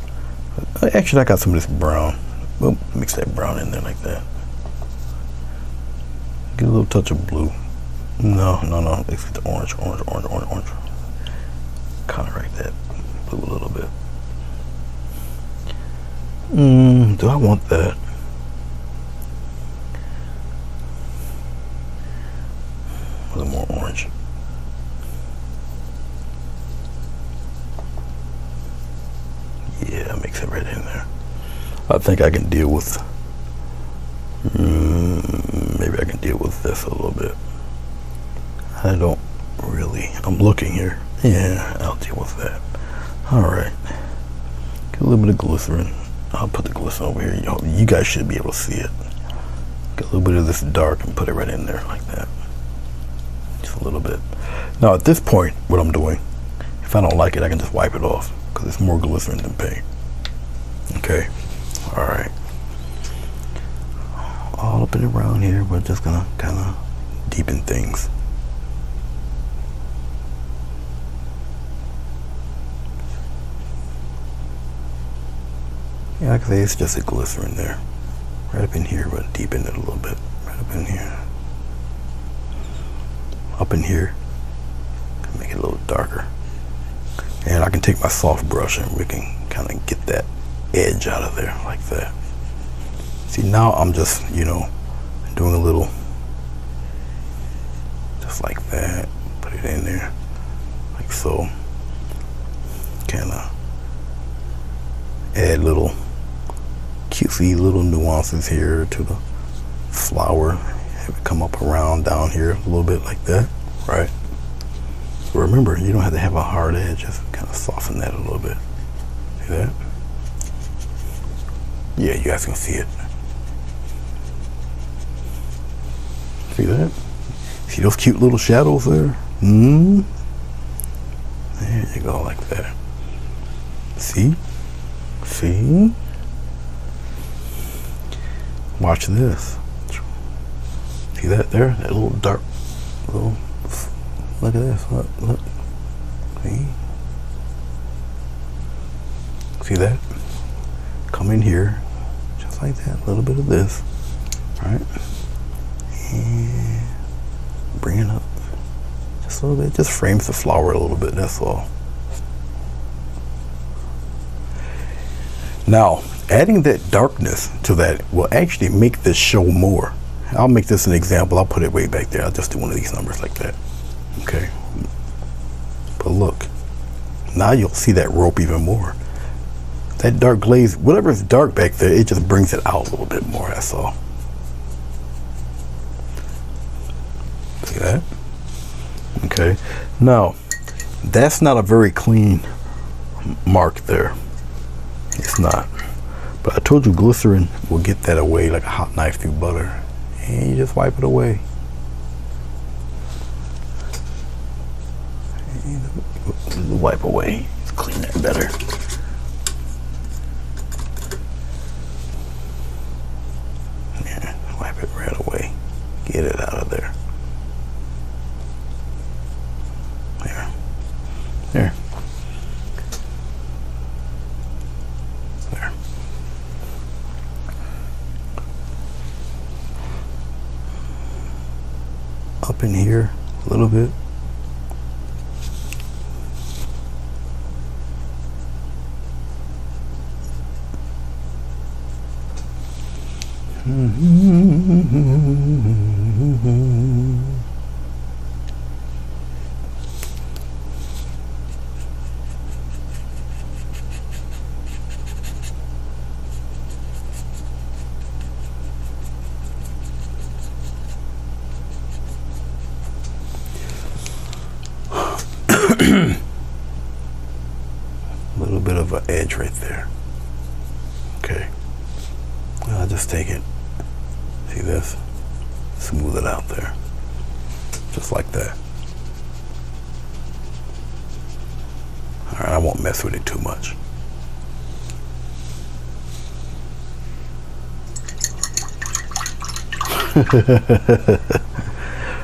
Actually, I got some of this brown. We'll mix that brown in there like that. Get a little touch of blue. No. Let's get the orange. Counteract that blue a little bit. Do I want that? A little more orange. Yeah, mix it right in there. I think I can deal with with this a little bit. I don't really, I'm looking here. Yeah, I'll deal with that. All right, get a little bit of glycerin. I'll put the glycerin over here. You guys should be able to see it. Get a little bit of this dark and put it right in there like that. Just a little bit. Now at this point, what I'm doing, if I don't like it, I can just wipe it off because it's more glycerin than paint. Okay, all right. All up and around here, we're just gonna kind of deepen things. Yeah, like I say, it's just a glycerin there. Right up in here, but deepen it a little bit. Right up in here. Up in here. Make it a little darker. And I can take my soft brush and we can kind of get that edge out of there like that. See, now I'm just, you know, doing a little, just like that. Put it in there, like so. Kind of add little cutesy little nuances here to the flower. Have it come up around down here a little bit like that, right? So remember, you don't have to have a hard edge, just kind of soften that a little bit. See that? Yeah, you guys can see it. See that? See those cute little shadows there? There you go, like that. See? See? Watch this. See that there? That little dark, little, look at this, look. See? See that? Come in here, just like that, a little bit of this, right? And bring it up just a little bit, just frames the flower a little bit, that's all. Now, adding that darkness to that will actually make this show more. I'll make this an example. I'll put it way back there. I'll just do one of these numbers like that. Okay. But look, now you'll see that rope even more. That dark glaze, whatever's dark back there, it just brings it out a little bit more, that's all. See that? Okay. Now, that's not a very clean mark there. It's not. But I told you glycerin will get that away like a hot knife through butter. And you just wipe it away. And wipe away. Let's clean that better. Yeah, wipe it right away. Get it out of there. There. There. There. Up in here a little bit. A little bit of an edge right there. Okay. I'll just take it. See this? Smooth it out there. Just like that. Alright, I won't mess with it too much.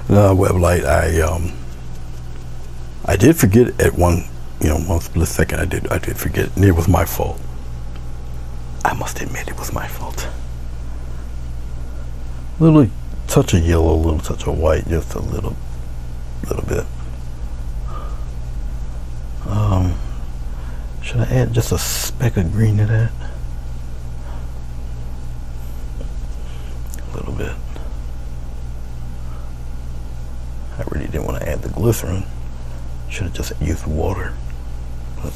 No, web light, I did forget at one split second. I did forget, and it was my fault. I must admit it was my fault. Little touch of yellow, a little touch of white, just a little bit. Should I add just a speck of green to that? A little bit. I really didn't want to add the glycerin. Should have just used water. But,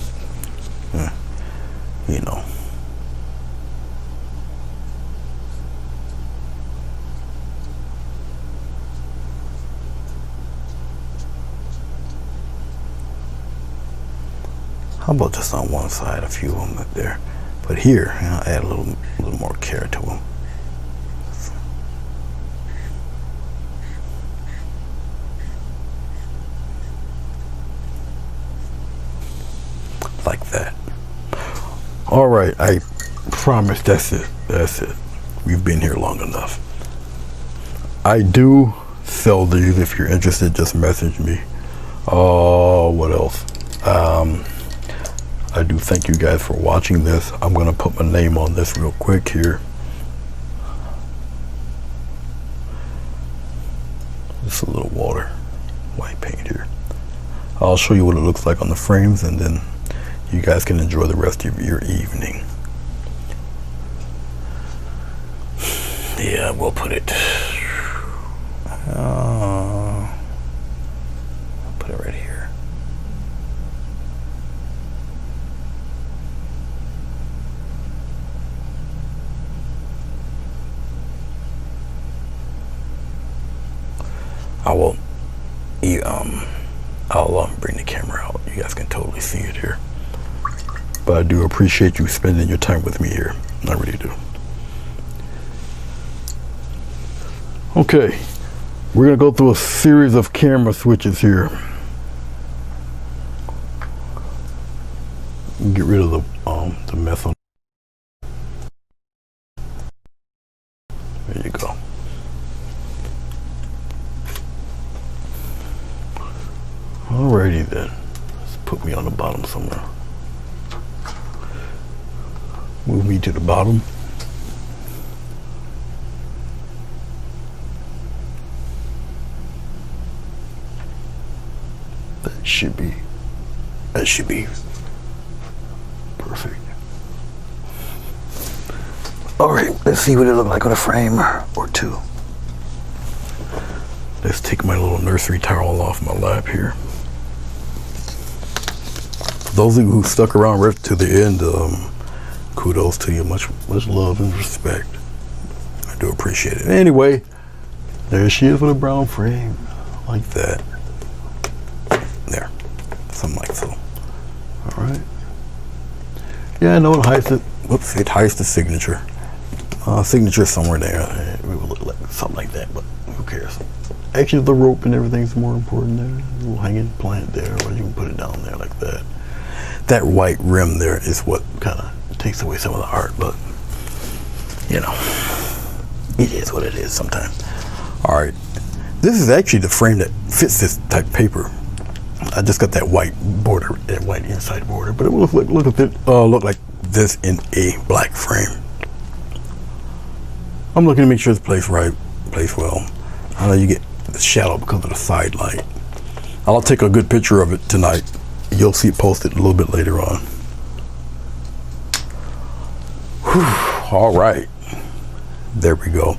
you know. How about just on one side, a few of them up there. But here, I'll add a little more care to them. Like that. All right, I promise that's it. That's it. We've been here long enough. I do sell these. If you're interested, just message me. What else? I do thank you guys for watching this. I'm gonna put my name on this real quick here. Just a little water, white paint here. I'll show you what it looks like on the frames, and then you guys can enjoy the rest of your evening. Yeah, we'll put it. I'll put it right here. I'll bring the camera out. You guys can totally see it here. But I do appreciate you spending your time with me here. I really do. Okay, we're gonna go through a series of camera switches here. Get rid of the mess on. There you go. Alrighty then. Let's put me on the bottom somewhere. Move me to the bottom. That should be perfect. All right, let's see what it looks like on a frame or two. Let's take my little nursery towel off my lap here. For those of you who stuck around right to the end, kudos to you. Much love and respect. I do appreciate it. Anyway, there she is with a brown frame, like that. There, something like so. All right. Yeah, I know it hides it. Whoops, it hides the signature. Signature somewhere there. It would look like something like that, but who cares? Actually, the rope and everything's more important there. A little hanging plant there, or you can put it down there like that. That white rim there is what kind of takes away some of the art, but you know, it is what it is sometimes. All right, this is actually the frame that fits this type of paper. I just got that white border, that white inside border, but it will look like this in a black frame. I'm looking to make sure it's placed right, placed well. I know you get the shadow because of the side light. I'll take a good picture of it tonight. You'll see it posted a little bit later on. Whew, all right, there we go.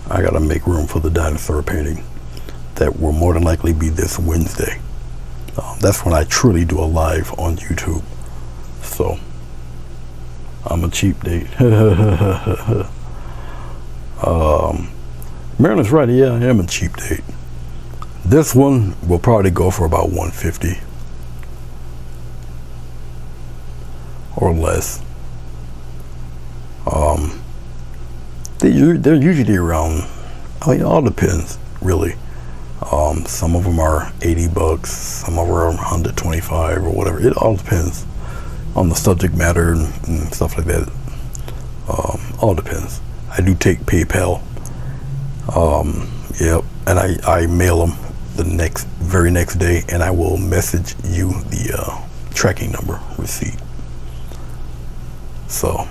I gotta make room for the dinosaur painting that will more than likely be this Wednesday. That's when I truly do a live on YouTube. So I'm a cheap date. Marilyn's right, yeah, I am a cheap date. This one will probably go for about $150 or less. They're usually around, I mean, it all depends, really. Some of them are 80 bucks, some of them are 125 or whatever. It all depends on the subject matter and stuff like that. All depends. I do take PayPal. Yep, and I mail them the very next day, and I will message you the tracking number receipt. So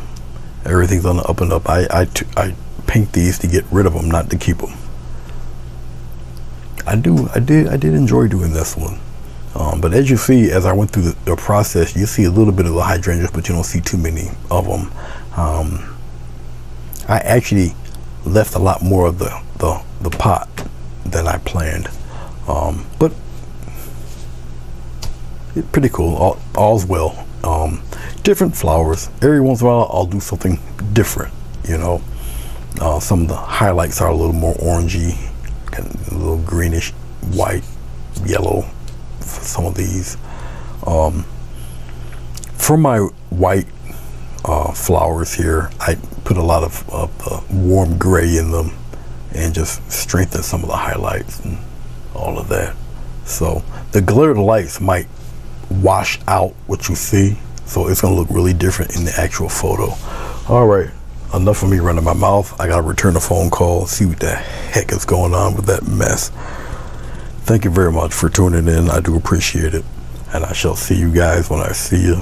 everything's on the up and up. I paint these to get rid of them, not to keep them. I did enjoy doing this one. But as you see, as I went through the process, you see a little bit of the hydrangeas, but you don't see too many of them. I actually left a lot more of the pot than I planned. But it's pretty cool. All's well. Different flowers. Every once in a while, I'll do something different. You know, some of the highlights are a little more orangey, kind of a little greenish white yellow for some of these. For my white flowers here, I put a lot of warm gray in them and just strengthen some of the highlights and all of that. So the glare of the lights might wash out what you see, so it's gonna look really different in the actual photo. All right, enough of me running my mouth. I gotta return a phone call, see what the heck is going on with that mess. Thank you very much for tuning in. I do appreciate it, and I shall see you guys when I see you.